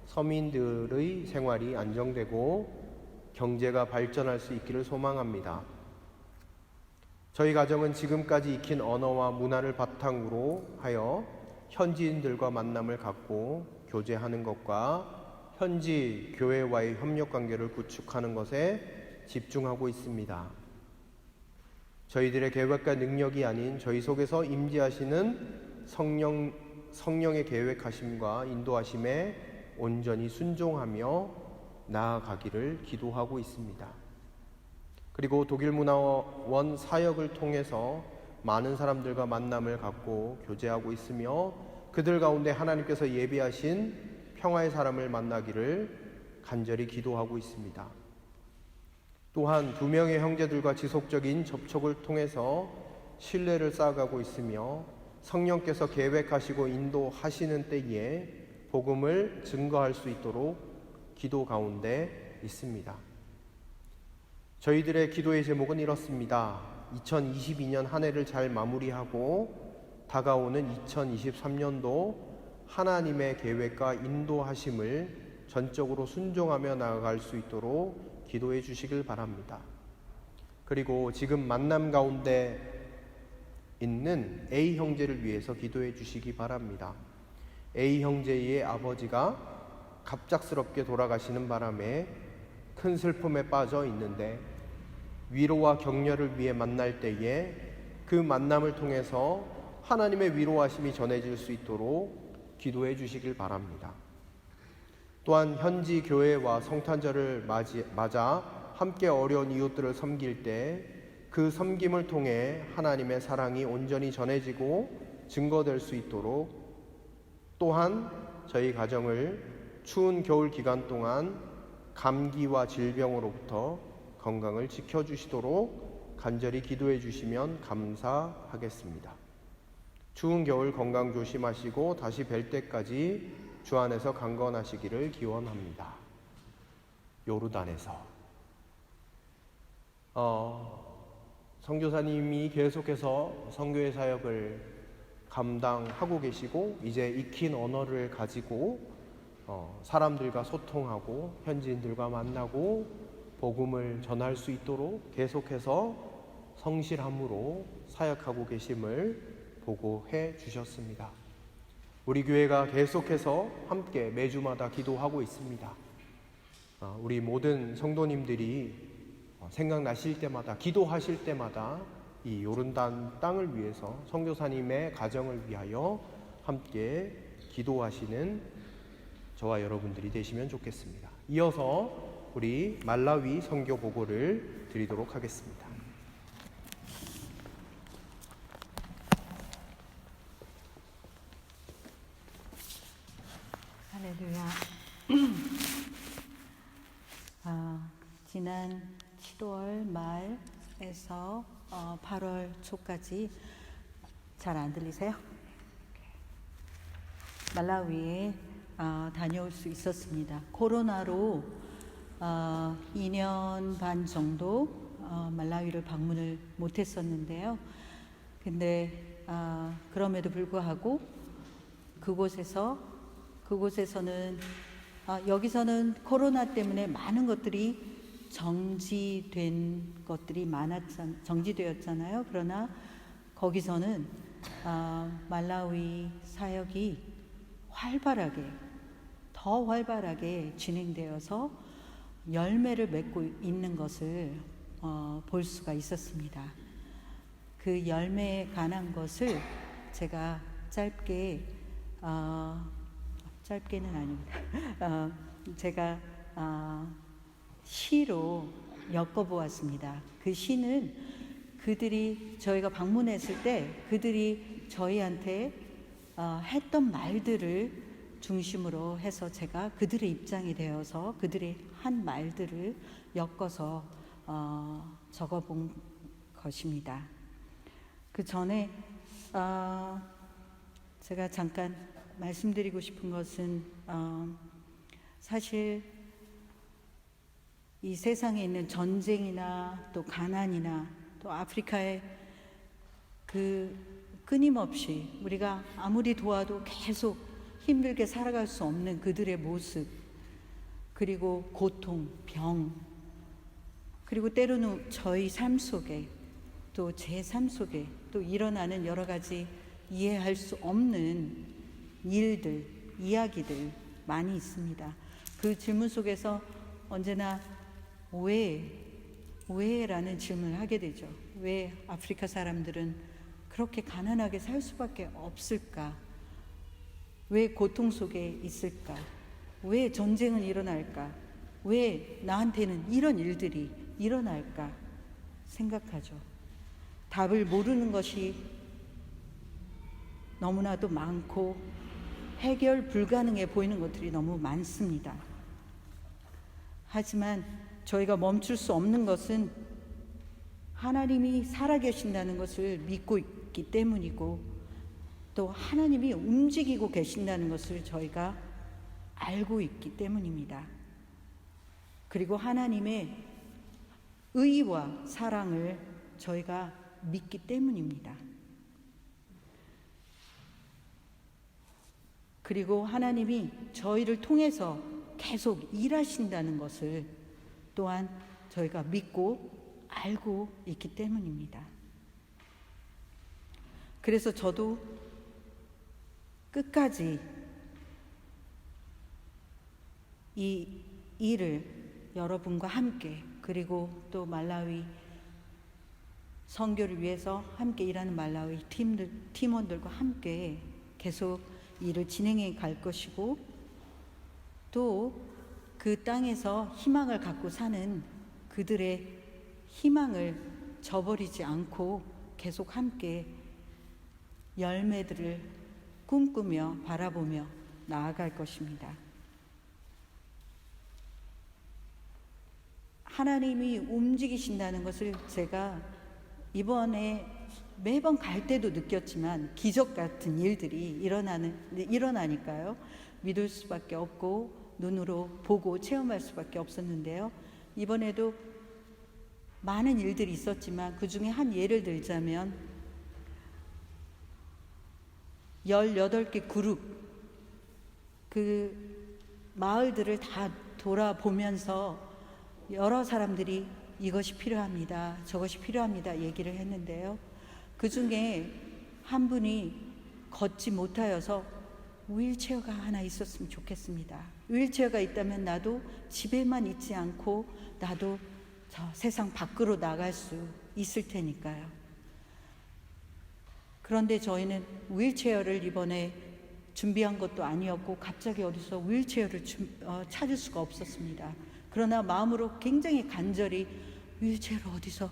서민들의 생활이 안정되고 경제가 발전할 수 있기를 소망합니다. 저희 가정은 지금까지 익힌 언어와 문화를 바탕으로 하여 현지인들과 만남을 갖고 교제하는 것과 현지 교회와의 협력관계를 구축하는 것에 집중하고 있습니다. 저희들의 계획과 능력이 아닌 저희 속에서 임재하시는 성령의 계획하심과 인도하심에 온전히 순종하며 나아가기를 기도하고 있습니다. 그리고 독일문화원 사역을 통해서 많은 사람들과 만남을 갖고 교제하고 있으며 그들 가운데 하나님께서 예비하신 평화의 사람을 만나기를 간절히 기도하고 있습니다. 또한 2명의 형제들과 지속적인 접촉을 통해서 신뢰를 쌓아가고 있으며 성령께서 계획하시고 인도하시는 때에 복음을 증거할 수 있도록 기도 가운데 있습니다. 저희들의 기도의 제목은 이렇습니다. 2022년 한 해를 잘 마무리하고 다가오는 2023년도 하나님의 계획과 인도하심을 전적으로 순종하며 나아갈 수 있도록 기도해 주시길 바랍니다. 그리고 지금 만남 가운데 있는 A 형제를 위해서 기도해 주시기 바랍니다. A 형제의 아버지가 갑작스럽게 돌아가시는 바람에 큰 슬픔에 빠져 있는데 위로와 격려를 위해 만날 때에 그 만남을 통해서 하나님의 위로하심이 전해질 수 있도록 기도해 주시길 바랍니다. 또한 현지 교회와 성탄절을 맞아 함께 어려운 이웃들을 섬길 때 그 섬김을 통해 하나님의 사랑이 온전히 전해지고 증거될 수 있도록, 또한 저희 가정을 추운 겨울 기간 동안 감기와 질병으로부터 건강을 지켜주시도록 간절히 기도해 주시면 감사하겠습니다. 추운 겨울 건강 조심하시고 다시 뵐 때까지 주 안에서 강건하시기를 기원합니다. 요르단에서 선교사님이 계속해서 선교의 사역을 감당하고 계시고 이제 익힌 언어를 가지고 사람들과 소통하고 현지인들과 만나고 복음을 전할 수 있도록 계속해서 성실함으로 사역하고 계심을 보고해 주셨습니다. 우리 교회가 계속해서 함께 매주마다 기도하고 있습니다. 우리 모든 성도님들이 생각나실 때마다, 기도하실 때마다 이 요르단 땅을 위해서 선교사님의 가정을 위하여 함께 기도하시는 저와 여러분들이 되시면 좋겠습니다. 이어서 우리 말라위 선교 보고를 드리도록 하겠습니다. 할렐루야. 지난 7월 말에서 8월 초까지 잘 안 들리세요? 말라위에 다녀올 수 있었습니다. 코로나로 2년 반 정도 말라위를 방문을 못했었는데요. 근데 그럼에도 불구하고 그곳에서는 여기서는 코로나 때문에 많은 것들이 정지되었잖아요. 그러나 거기서는 말라위 사역이 더 활발하게 진행되어서 열매를 맺고 있는 것을 볼 수가 있었습니다. 그 열매에 관한 것을 제가 짧게는 아닙니다. 제가 시로 엮어보았습니다. 그 시는 저희가 방문했을 때 그들이 저희한테 했던 말들을 중심으로 해서 제가 그들의 입장이 되어서 그들의 한 말들을 엮어서 적어본 것입니다. 그 전에 제가 잠깐 말씀드리고 싶은 것은 사실 이 세상에 있는 전쟁이나 또 가난이나 또 아프리카의 그 끊임없이 우리가 아무리 도와도 계속 힘들게 살아갈 수 없는 그들의 모습, 그리고 고통, 병, 그리고 때로는 저희 삶 속에 또 제 삶 속에 또 일어나는 여러 가지 이해할 수 없는 일들, 이야기들 많이 있습니다. 그 질문 속에서 언제나 왜라는 질문을 하게 되죠. 왜 아프리카 사람들은 그렇게 가난하게 살 수밖에 없을까? 왜 고통 속에 있을까? 왜 전쟁은 일어날까? 왜 나한테는 이런 일들이 일어날까 생각하죠. 답을 모르는 것이 너무나도 많고 해결 불가능해 보이는 것들이 너무 많습니다. 하지만 저희가 멈출 수 없는 것은 하나님이 살아계신다는 것을 믿고 있기 때문이고, 또 하나님이 움직이고 계신다는 것을 저희가 알고 있기 때문입니다. 그리고 하나님의 의와 사랑을 저희가 믿기 때문입니다. 그리고 하나님이 저희를 통해서 계속 일하신다는 것을 또한 저희가 믿고 알고 있기 때문입니다. 그래서 저도 끝까지 이 일을 여러분과 함께, 그리고 또 말라위 선교를 위해서 함께 일하는 말라위 팀원들과 함께 계속 일을 진행해 갈 것이고, 또 그 땅에서 희망을 갖고 사는 그들의 희망을 저버리지 않고 계속 함께 열매들을 꿈꾸며 바라보며 나아갈 것입니다. 하나님이 움직이신다는 것을 제가 이번에 매번 갈 때도 느꼈지만, 기적 같은 일들이 일어나니까요. 믿을 수밖에 없고 눈으로 보고 체험할 수밖에 없었는데요. 이번에도 많은 일들이 있었지만 그 중에 한 예를 들자면 18개 그룹, 그 마을들을 다 돌아보면서 여러 사람들이 이것이 필요합니다, 저것이 필요합니다 얘기를 했는데요. 그 중에 한 분이 걷지 못하여서 휠체어가 하나 있었으면 좋겠습니다. 휠체어가 있다면 나도 집에만 있지 않고 나도 저 세상 밖으로 나갈 수 있을 테니까요. 그런데 저희는 휠체어를 이번에 준비한 것도 아니었고 갑자기 어디서 휠체어를 찾을 수가 없었습니다. 그러나 마음으로 굉장히 간절히 휠체어를 어디서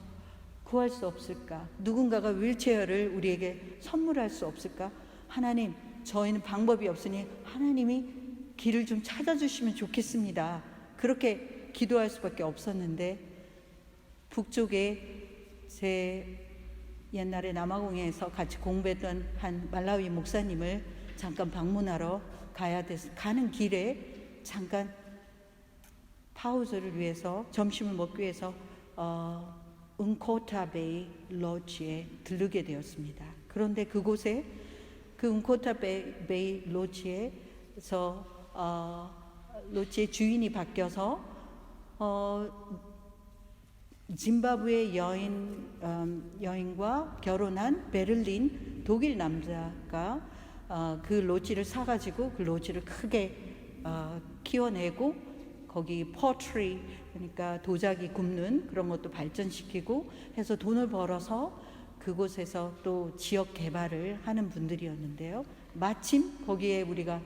구할 수 없을까? 누군가가 휠체어를 우리에게 선물할 수 없을까? 하나님, 저희는 방법이 없으니 하나님이 길을 좀 찾아주시면 좋겠습니다. 그렇게 기도할 수밖에 없었는데, 북쪽에 제 옛날에 남아공에서 같이 공부했던 한 말라위 목사님을 잠깐 방문하러 가야 돼서 가는 길에 잠깐 파우즈를 위해서, 점심을 먹기 위해서 응코타베이 로지에 들르게 되었습니다. 그런데 그곳에 그 응코타베이 로지에서 로지의 주인이 바뀌어서 짐바브웨 여인과 결혼한 베를린 독일 남자가 그 로지를 사가지고 그 로지를 크게 키워내고 거기 포트리, 그러니까 도자기 굽는 그런 것도 발전시키고 해서 돈을 벌어서 그곳에서 또 지역 개발을 하는 분들이었는데요. 마침 거기에 우리가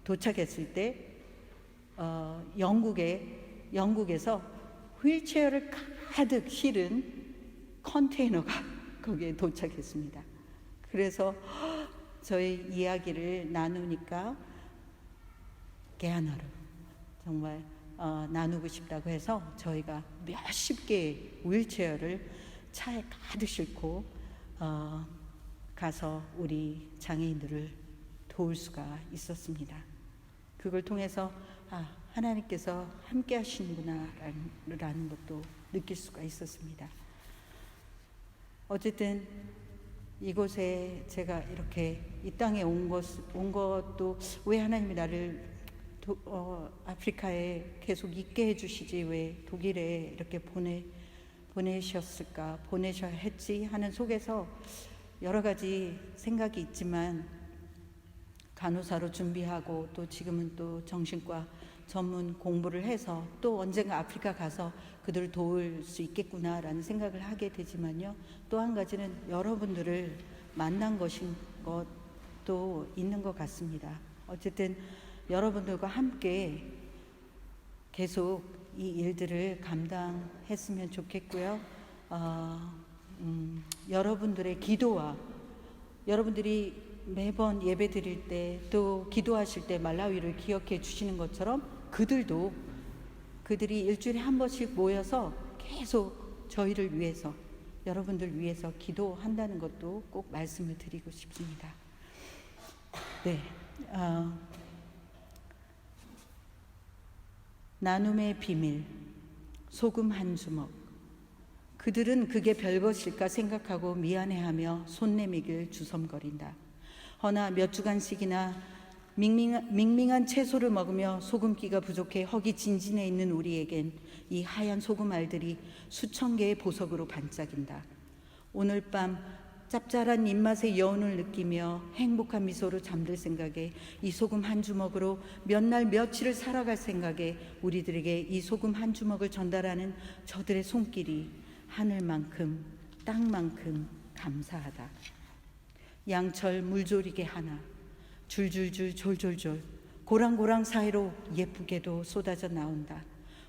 도착했을 때 영국에서 휠체어를 가득 실은 컨테이너가 거기에 도착했습니다. 그래서 저희 이야기를 나누니까 게하나로 정말 나누고 싶다고 해서 저희가 몇십 개의 휠체어를 차에 가득 싣고 가서 우리 장애인들을 도울 수가 있었습니다. 그걸 통해서 하나님께서 함께 하시는구나 라는 것도 느낄 수가 있었습니다. 어쨌든 이곳에 제가 이렇게 이 땅에 온 것도 왜 하나님이 나를 아프리카에 계속 있게 해주시지, 왜 독일에 이렇게 보내셨을까, 보내셔야 했지 하는 속에서 여러 가지 생각이 있지만, 간호사로 준비하고 또 지금은 또 정신과 전문 공부를 해서 또 언젠가 아프리카 가서 그들을 도울 수 있겠구나라는 생각을 하게 되지만요, 또 한 가지는 여러분들을 만난 것도 있는 것 같습니다. 어쨌든 여러분들과 함께 계속 이 일들을 감당했으면 좋겠고요. 여러분들의 기도와 여러분들이 매번 예배 드릴 때 또 기도하실 때 말라위를 기억해 주시는 것처럼 그들이 일주일에 한 번씩 모여서 계속 저희를 위해서, 여러분들 위해서 기도한다는 것도 꼭 말씀을 드리고 싶습니다. 네, 나눔의 비밀, 소금 한 주먹. 그들은 그게 별것일까 생각하고 미안해하며 손 내밀길 주섬거린다. 허나 몇 주간씩이나 밍밍한 채소를 먹으며 소금기가 부족해 허기진진해 있는 우리에겐 이 하얀 소금 알들이 수천 개의 보석으로 반짝인다. 오늘 밤 짭짤한 입맛의 여운을 느끼며 행복한 미소로 잠들 생각에, 이 소금 한 주먹으로 몇 날 며칠을 살아갈 생각에 우리들에게 이 소금 한 주먹을 전달하는 저들의 손길이 하늘만큼 땅만큼 감사하다. 양철 물조리개 하나, 줄줄줄 졸졸졸 고랑고랑 사이로 예쁘게도 쏟아져 나온다.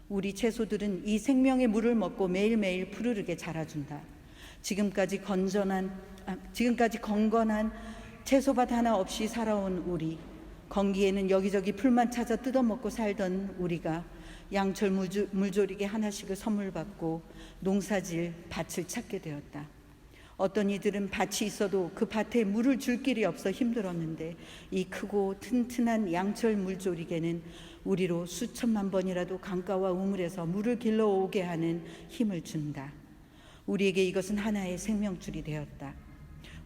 우리 채소들은 이 생명의 물을 먹고 매일매일 푸르르게 자라준다. 지금까지 건건한 채소밭 하나 없이 살아온 우리, 건기에는 여기저기 풀만 찾아 뜯어먹고 살던 우리가 양철 물조리개 하나씩을 선물 받고 농사질 밭을 찾게 되었다. 어떤 이들은 밭이 있어도 그 밭에 물을 줄 길이 없어 힘들었는데, 이 크고 튼튼한 양철 물조리개는 우리로 수천만 번이라도 강가와 우물에서 물을 길러오게 하는 힘을 준다. 우리에게 이것은 하나의 생명줄이 되었다.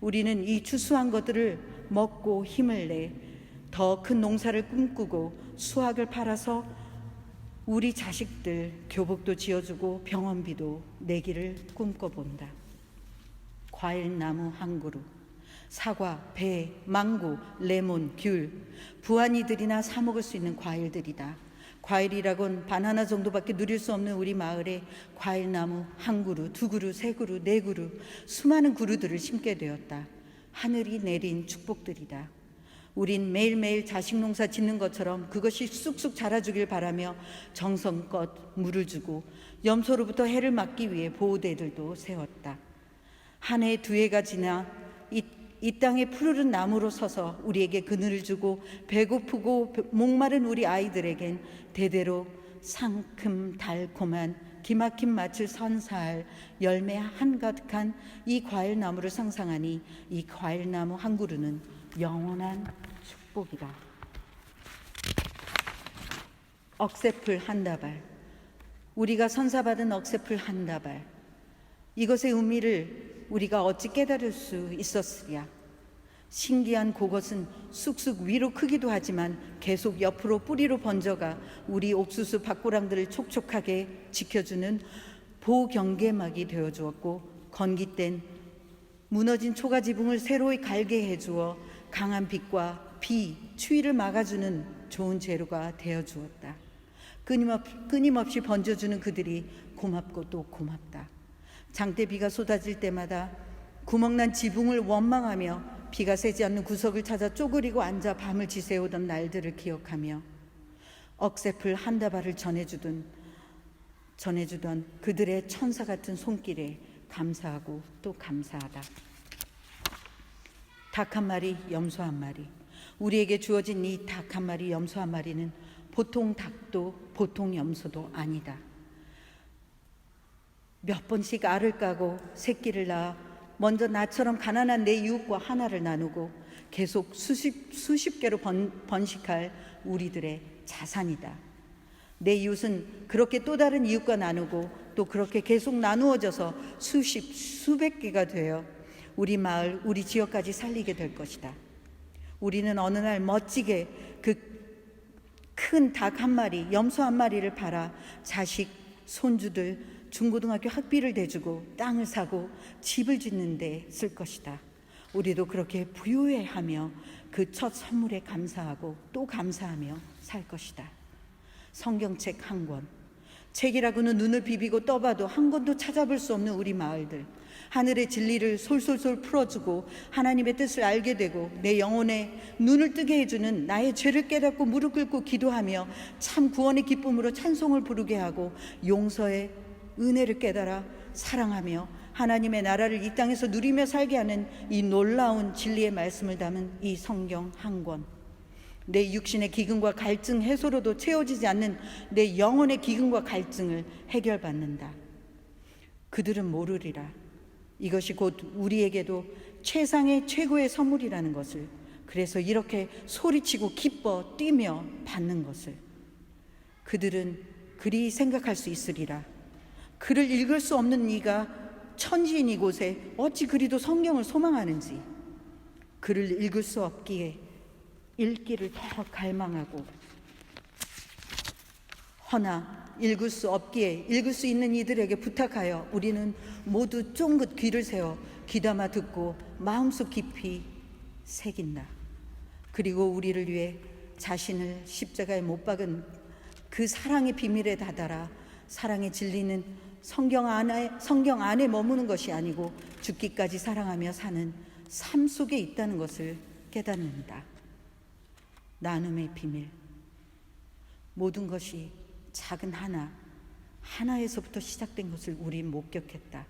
우리는 이 추수한 것들을 먹고 힘을 내 더 큰 농사를 꿈꾸고 수확을 팔아서 우리 자식들 교복도 지어주고 병원비도 내기를 꿈꿔본다. 과일나무 한 그루, 사과, 배, 망고, 레몬, 귤, 부안이들이나 사 먹을 수 있는 과일들이다. 과일이라곤 바나나 정도밖에 누릴 수 없는 우리 마을에 과일나무 한 그루, 두 그루, 세 그루, 네 그루, 수많은 그루들을 심게 되었다. 하늘이 내린 축복들이다. 우린 매일매일 자식 농사 짓는 것처럼 그것이 쑥쑥 자라주길 바라며 정성껏 물을 주고 염소로부터 해를 막기 위해 보호대들도 세웠다. 한 해 두 해가 지나 이 땅에 푸르른 나무로 서서 우리에게 그늘을 주고 배고프고 목마른 우리 아이들에겐 대대로 상큼 달콤한 기막힌 맛을 선사할 열매 한가득한 이 과일나무를 상상하니 이 과일나무 한 그루는 영원한 축복이다. 억새풀 한 다발, 우리가 선사받은 억새풀 한 다발, 이것의 의미를 우리가 어찌 깨달을 수 있었으랴. 신기한 그것은 쑥쑥 위로 크기도 하지만 계속 옆으로 뿌리로 번져가 우리 옥수수 밭고랑들을 촉촉하게 지켜주는 보경계막이 되어주었고, 건기땐 무너진 초가 지붕을 새로이 갈게 해주어 강한 빛과 비, 추위를 막아주는 좋은 재료가 되어주었다. 끊임없이 번져주는 그들이 고맙고 또 고맙다. 장대비가 쏟아질 때마다 구멍난 지붕을 원망하며 비가 새지 않는 구석을 찾아 쪼그리고 앉아 밤을 지새우던 날들을 기억하며 억새풀 한 다발을 전해주던 그들의 천사 같은 손길에 감사하고 또 감사하다. 닭 한 마리, 염소 한 마리, 우리에게 주어진 이 닭 한 마리, 염소 한 마리는 보통 닭도 보통 염소도 아니다. 몇 번씩 알을 까고 새끼를 낳아 먼저 나처럼 가난한 내 이웃과 하나를 나누고 계속 수십 개로 번식할 우리들의 자산이다. 내 이웃은 그렇게 또 다른 이웃과 나누고 또 그렇게 계속 나누어져서 수백 개가 되어 우리 마을, 우리 지역까지 살리게 될 것이다. 우리는 어느 날 멋지게 그 큰 닭 한 마리, 염소 한 마리를 팔아 자식, 손주들 중고등학교 학비를 대주고 땅을 사고 집을 짓는 데 쓸 것이다. 우리도 그렇게 부유해하며 그 첫 선물에 감사하고 또 감사하며 살 것이다. 성경책 한 권, 책이라고는 눈을 비비고 떠봐도 한 권도 찾아볼 수 없는 우리 마을들, 하늘의 진리를 솔솔솔 풀어주고 하나님의 뜻을 알게 되고 내 영혼에 눈을 뜨게 해주는, 나의 죄를 깨닫고 무릎 꿇고 기도하며 참 구원의 기쁨으로 찬송을 부르게 하고 용서의 은혜를 깨달아 사랑하며 하나님의 나라를 이 땅에서 누리며 살게 하는 이 놀라운 진리의 말씀을 담은 이 성경 한 권, 내 육신의 기근과 갈증 해소로도 채워지지 않는 내 영혼의 기근과 갈증을 해결받는다. 그들은 모르리라. 이것이 곧 우리에게도 최상의 최고의 선물이라는 것을, 그래서 이렇게 소리치고 기뻐 뛰며 받는 것을. 그들은 그리 생각할 수 있으리라. 글을 읽을 수 없는 네가 천지인 이곳에 어찌 그리도 성경을 소망하는지. 글을 읽을 수 없기에 읽기를 더 갈망하고, 허나 읽을 수 없기에 읽을 수 있는 이들에게 부탁하여 우리는 모두 쫑긋 귀를 세워 귀담아 듣고 마음속 깊이 새긴다. 그리고 우리를 위해 자신을 십자가에 못 박은 그 사랑의 비밀에 다다라 사랑의 진리는 성경 안에 머무는 것이 아니고 죽기까지 사랑하며 사는 삶 속에 있다는 것을 깨닫는다. 나눔의 비밀. 모든 것이 작은 하나에서부터 시작된 것을 우린 목격했다.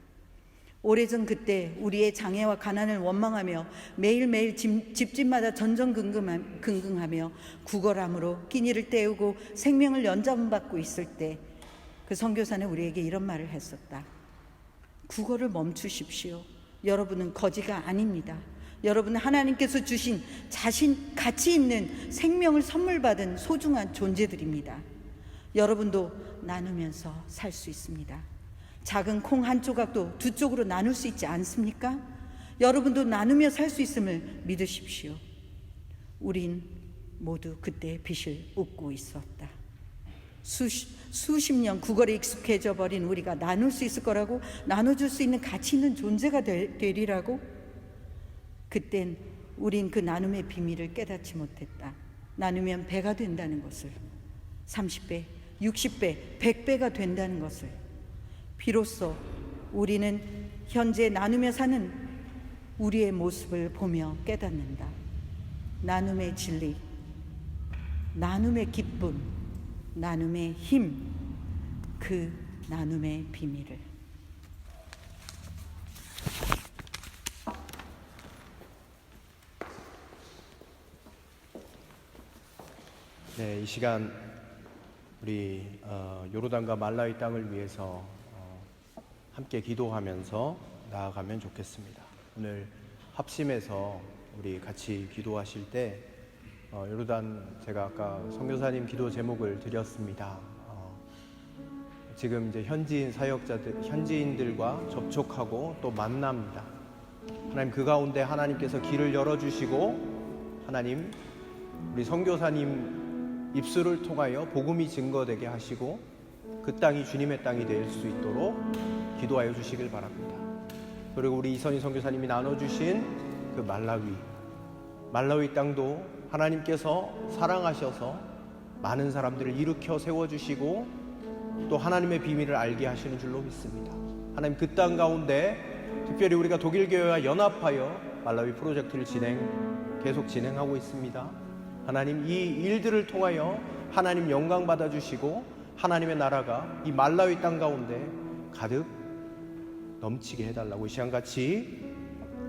오래전 그때 우리의 장애와 가난을 원망하며 매일매일 집집마다 전전긍긍하며 구걸함으로 끼니를 때우고 생명을 연장받고 있을 때 그 선교사는 우리에게 이런 말을 했었다. 구걸을 멈추십시오. 여러분은 거지가 아닙니다. 여러분은 하나님께서 주신 자신 가치 있는 생명을 선물 받은 소중한 존재들입니다. 여러분도 나누면서 살 수 있습니다. 작은 콩 한 조각도 두 쪽으로 나눌 수 있지 않습니까? 여러분도 나누며 살 수 있음을 믿으십시오. 우린 모두 그때의 빛을 웃고 있었다. 수십 년 구걸에 익숙해져 버린 우리가 나눌 수 있을 거라고, 나눠줄 수 있는 가치 있는 존재가 되리라고? 그땐 우린 그 나눔의 비밀을 깨닫지 못했다. 나누면 배가 된다는 것을, 30배, 60배, 100배가 된다는 것을. 비로소 우리는 현재 나누며 사는 우리의 모습을 보며 깨닫는다. 나눔의 진리, 나눔의 기쁨, 나눔의 힘, 그 나눔의 비밀을. 네, 이 시간 우리 요르단과 말라위 땅을 위해서 함께 기도하면서 나아가면 좋겠습니다. 오늘 합심해서 우리 같이 기도하실 때 요르단, 제가 아까 선교사님 기도 제목을 드렸습니다. 지금 이제 현지인들과 접촉하고 또 만납니다. 하나님, 그 가운데 하나님께서 길을 열어주시고, 하나님 우리 선교사님 입술을 통하여 복음이 증거되게 하시고 그 땅이 주님의 땅이 될 수 있도록 기도하여 주시길 바랍니다. 그리고 우리 이선희 선교사님이 나눠주신 그 말라위 땅도 하나님께서 사랑하셔서 많은 사람들을 일으켜 세워주시고 또 하나님의 비밀을 알게 하시는 줄로 믿습니다. 하나님, 그 땅 가운데 특별히 우리가 독일교회와 연합하여 말라위 프로젝트를 계속 진행하고 있습니다. 하나님, 이 일들을 통하여 하나님 영광 받아주시고 하나님의 나라가 이 말라위 땅 가운데 가득 넘치게 해달라고 이 시간 같이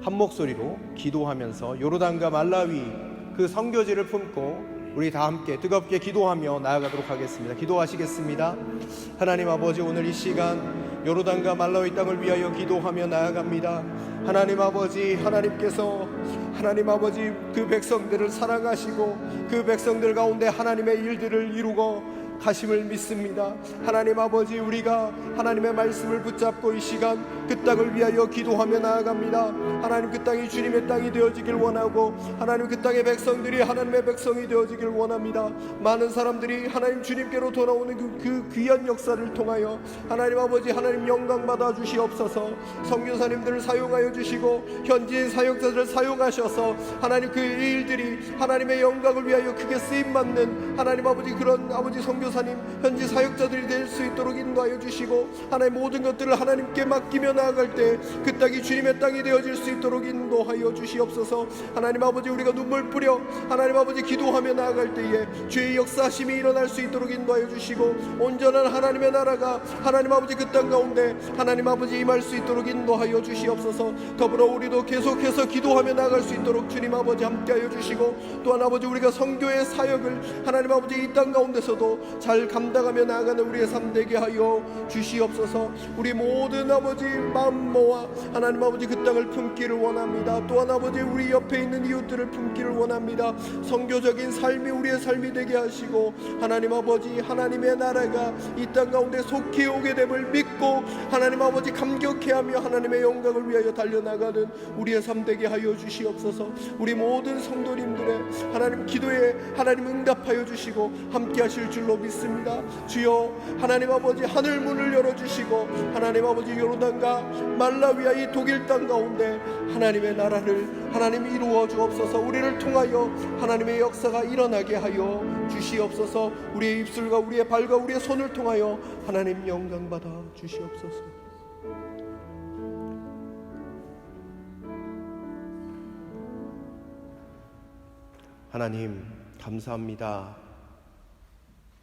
한 목소리로 기도하면서 요르단과 말라위 그 선교지를 품고 우리 다 함께 뜨겁게 기도하며 나아가도록 하겠습니다. 기도하시겠습니다. 하나님 아버지, 오늘 이 시간 요르단과 말라위 땅을 위하여 기도하며 나아갑니다. 하나님 아버지, 하나님께서 하나님 아버지 그 백성들을 사랑하시고 그 백성들 가운데 하나님의 일들을 이루고 가심을 믿습니다. 하나님 아버지, 우리가 하나님의 말씀을 붙잡고 이 시간 그 땅을 위하여 기도하며 나아갑니다. 하나님, 그 땅이 주님의 땅이 되어지길 원하고 하나님, 그 땅의 백성들이 하나님의 백성이 되어지길 원합니다. 많은 사람들이 하나님 주님께로 돌아오는 그 귀한 역사를 통하여 하나님 아버지, 하나님 영광 받아 주시옵소서. 선교사님들을 사용하여 주시고 현지인 사역자들을 사용하셔서 하나님 그 일들이 하나님의 영광을 위하여 크게 쓰임받는 하나님 아버지, 그런 아버지 선교 선교사님, 현지 사역자들이 될 수 있도록 인도하여 주시고, 하나님 모든 것들을 하나님께 맡기며 나아갈 때 그 땅이 주님의 땅이 되어질 수 있도록 인도하여 주시옵소서. 하나님 아버지, 우리가 눈물 뿌려 하나님 아버지 기도하며 나아갈 때에 주의 역사심이 일어날 수 있도록 인도하여 주시고, 온전한 하나님의 나라가 하나님 아버지 그 땅 가운데 하나님 아버지 임할 수 있도록 인도하여 주시옵소서. 더불어 우리도 계속해서 기도하며 나아갈 수 있도록 주님 아버지 함께하여 주시고, 또한 아버지 우리가 선교의 사역을 하나님 아버지 이 땅 가운데서도 잘 감당하며 나아가는 우리의 삶 되게 하여 주시옵소서. 우리 모든 아버지 마음 모아 하나님 아버지 그 땅을 품기를 원합니다. 또한 아버지 우리 옆에 있는 이웃들을 품기를 원합니다. 선교적인 삶이 우리의 삶이 되게 하시고, 하나님 아버지 하나님의 나라가 이 땅 가운데 속히 오게 됨을 믿고 하나님 아버지 감격해하며 하나님의 영광을 위하여 달려나가는 우리의 삶 되게 하여 주시옵소서. 우리 모든 성도님들의 하나님 기도에 하나님 응답하여 주시고 함께 하실 줄로 믿습니다. 주여 하나님 아버지 하늘 문을 열어주시고, 하나님 아버지 요르단과 말라위아 이 독일 땅 가운데 하나님의 나라를 하나님 이루어 주옵소서. 우리를 통하여 하나님의 역사가 일어나게 하여 주시옵소서. 우리의 입술과 우리의 발과 우리의 손을 통하여 하나님 영광 받아 주시옵소서. 하나님 감사합니다.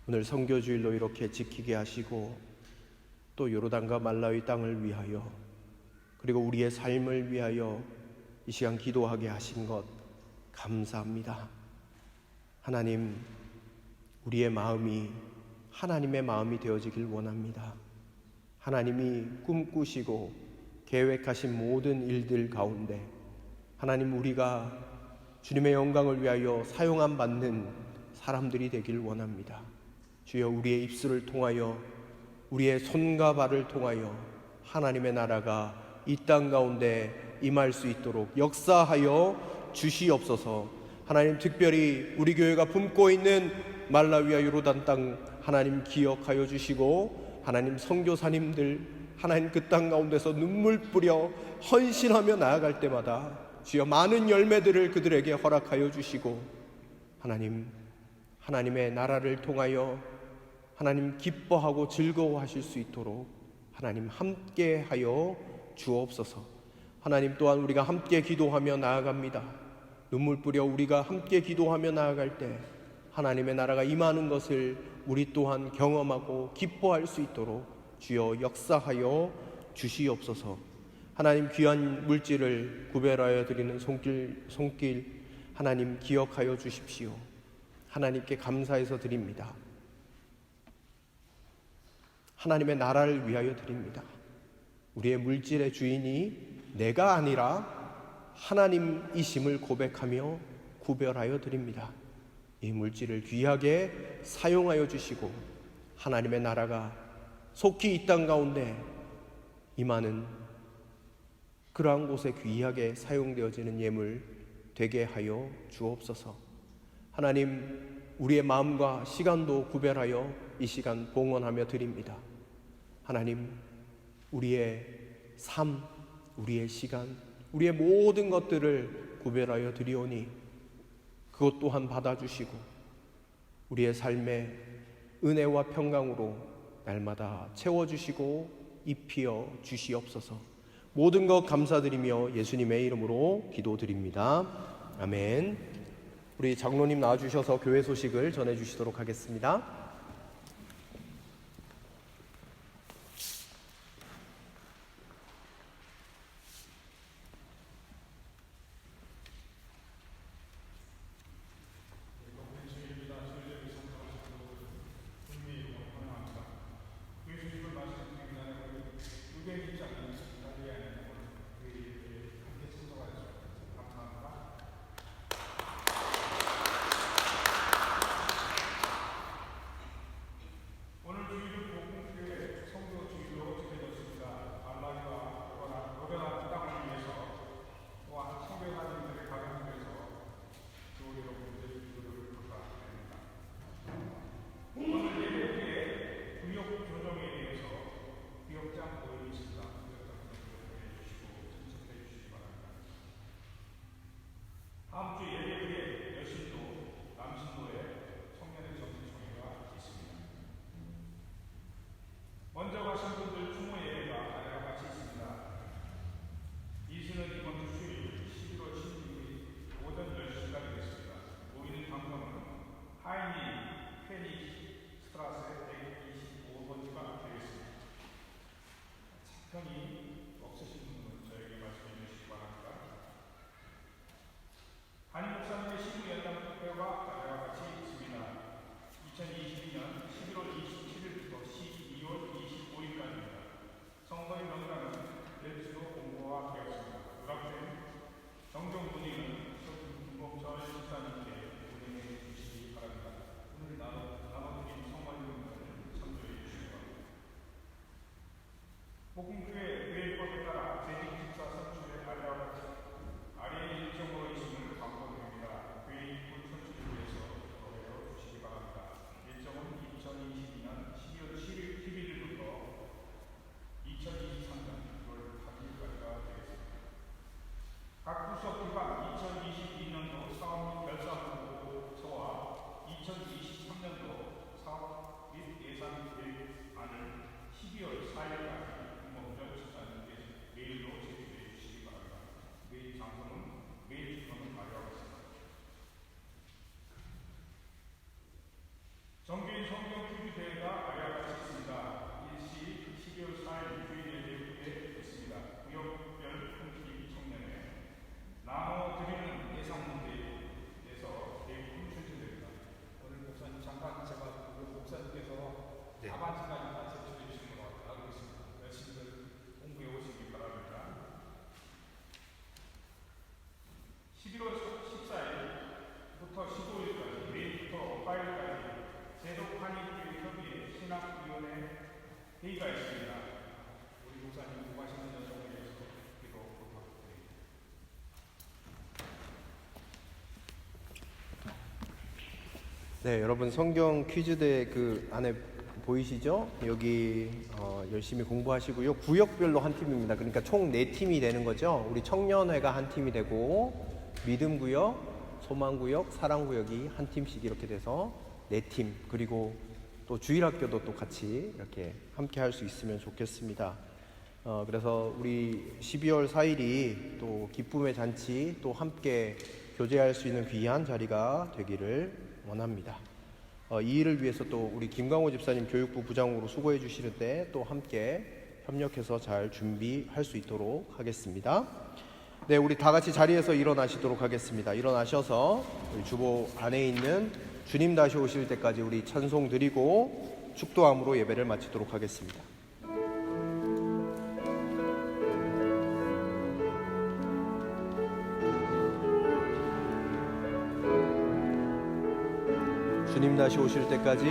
오늘 선교주일로 이렇게 지키게 하시고, 또 요르단과 말라위 땅을 위하여 그리고 우리의 삶을 위하여 이 시간 기도하게 하신 것 감사합니다. 하나님, 우리의 마음이 하나님의 마음이 되어지길 원합니다. 하나님이 꿈꾸시고 계획하신 모든 일들 가운데 하나님, 우리가 주님의 영광을 위하여 사용함 받는 사람들이 되길 원합니다. 주여, 우리의 입술을 통하여 우리의 손과 발을 통하여 하나님의 나라가 이 땅 가운데 임할 수 있도록 역사하여 주시옵소서. 하나님, 특별히 우리 교회가 품고 있는 말라위아 요르단 땅 하나님 기억하여 주시고, 하나님 선교사님들 하나님 그 땅 가운데서 눈물 뿌려 헌신하며 나아갈 때마다 주여 많은 열매들을 그들에게 허락하여 주시고, 하나님 하나님의 나라를 통하여 하나님 기뻐하고 즐거워하실 수 있도록 하나님 함께하여 주옵소서. 하나님, 또한 우리가 함께 기도하며 나아갑니다. 눈물 뿌려 우리가 함께 기도하며 나아갈 때 하나님의 나라가 임하는 것을 우리 또한 경험하고 기뻐할 수 있도록 주여 역사하여 주시옵소서. 하나님, 귀한 물질을 구별하여 드리는 손길 하나님 기억하여 주십시오. 하나님께 감사해서 드립니다. 하나님의 나라를 위하여 드립니다. 우리의 물질의 주인이 내가 아니라 하나님이심을 고백하며 구별하여 드립니다. 이 물질을 귀하게 사용하여 주시고, 하나님의 나라가 속히 이 땅 가운데 임하는 그러한 곳에 귀하게 사용되어지는 예물 되게 하여 주옵소서. 하나님, 우리의 마음과 시간도 구별하여 이 시간 봉헌하며 드립니다. 하나님, 우리의 삶, 우리의 시간, 우리의 모든 것들을 구별하여 드리오니 그것 또한 받아주시고 우리의 삶에 은혜와 평강으로 날마다 채워주시고 입히어 주시옵소서. 모든 것 감사드리며 예수님의 이름으로 기도드립니다. 아멘. 우리 장로님 나와주셔서 교회 소식을 전해주시도록 하겠습니다. 네, 여러분 성경 퀴즈대 그 안에 보이시죠? 여기 열심히 공부하시고요. 구역별로 한 팀입니다. 그러니까 총 4팀이 되는 거죠. 우리 청년회가 한 팀이 되고 믿음구역, 소망구역, 사랑구역이 한 팀씩 이렇게 돼서 4팀, 그리고 또 주일학교도 또 같이 이렇게 함께 할 수 있으면 좋겠습니다. 그래서 우리 12월 4일이 또 기쁨의 잔치, 또 함께 교제할 수 있는 귀한 자리가 되기를 원합니다. 이 일을 위해서 또 우리 김광호 집사님 교육부 부장으로 수고해 주시는데 또 함께 협력해서 잘 준비할 수 있도록 하겠습니다. 네, 우리 다 같이 자리에서 일어나시도록 하겠습니다. 일어나셔서 우리 주보 안에 있는 주님 다시 오실 때까지 우리 찬송 드리고 축도함으로 예배를 마치도록 하겠습니다. 주님 다시 오실 때까지,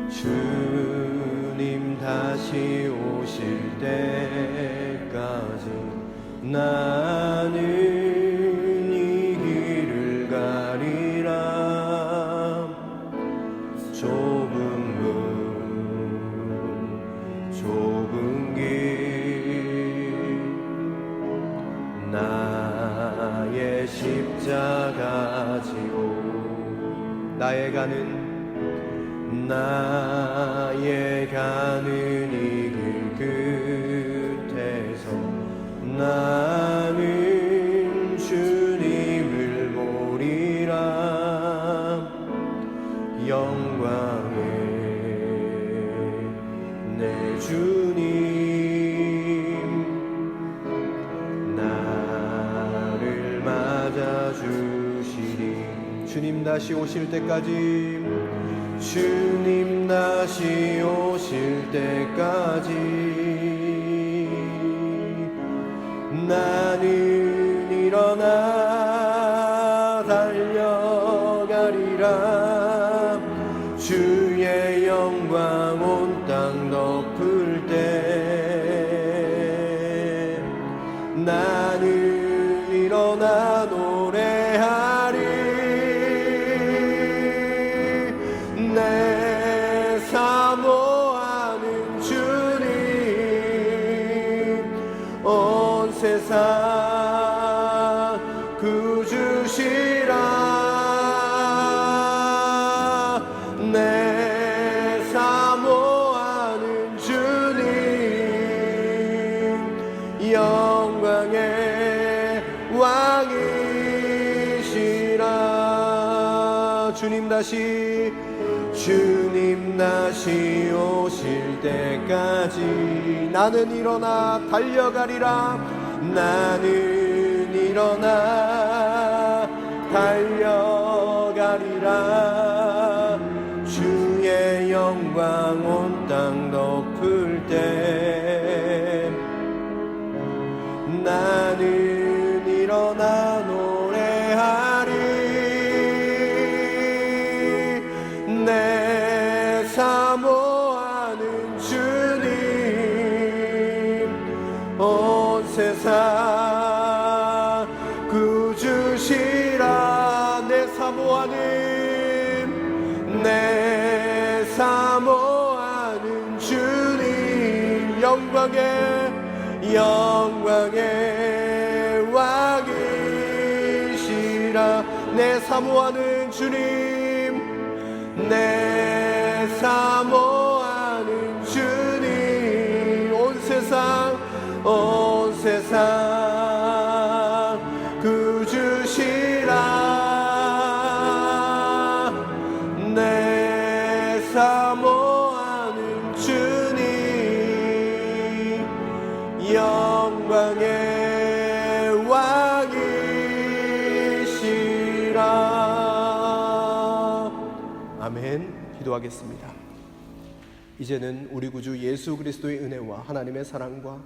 주님 다시 오실 때까지 나는 이 길을 가리라. 좁은 문 좁은 길, 나의 십자가 지고 나의 가는 이 길 끝에서 나는 주님을 보리라. 영광의 내 주님 나를 맞아주시리. 주님 다시 오실 때까지, 주님 다시 오실 때까지 나는 일어나 달려가리라. 주의 영광 온 땅 덮을 때 나는 일어나 노래하리. 내 사모하는 주님, 온 세상 구주시라. 내 사모하는 주님, 영광의 왕이시라. 주님 다시 오실 때까지 나는 일어나 달려가리라. 나는 일어나 달려가리라. 주의 영광 온 땅 덮을 때 나는 일어나 노래하리. 내 사모하는 주님, 온 세상 구주시라. 내 사모하는 주님, 영광의 왕이시라. 내 사모하는 주님, 내 사모하는 주님, 온 세상 구주시라. 내 사모하는 주님, 영광의 왕이시라. 아멘. 기도하겠습니다. 이제는 우리 구주 예수 그리스도의 은혜와 하나님의 사랑과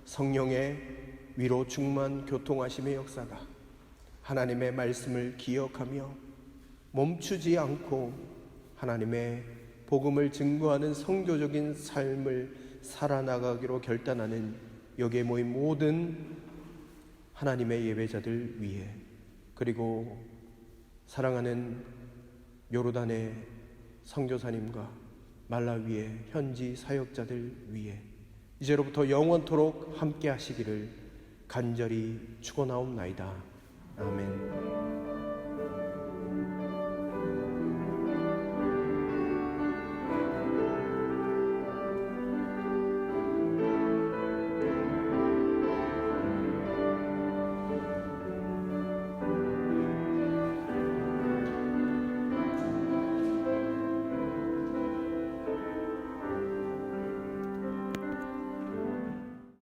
성령의 위로 충만 교통하심의 역사가 하나님의 말씀을 기억하며 멈추지 않고 하나님의 복음을 증거하는 선교적인 삶을 살아나가기로 결단하는 여기에 모인 모든 하나님의 예배자들 위해, 그리고 사랑하는 요르단의 선교사님과 말라위의 현지 사역자들 위해 이제로부터 영원토록 함께 하시기를 간절히 축원하옵나이다. 아멘.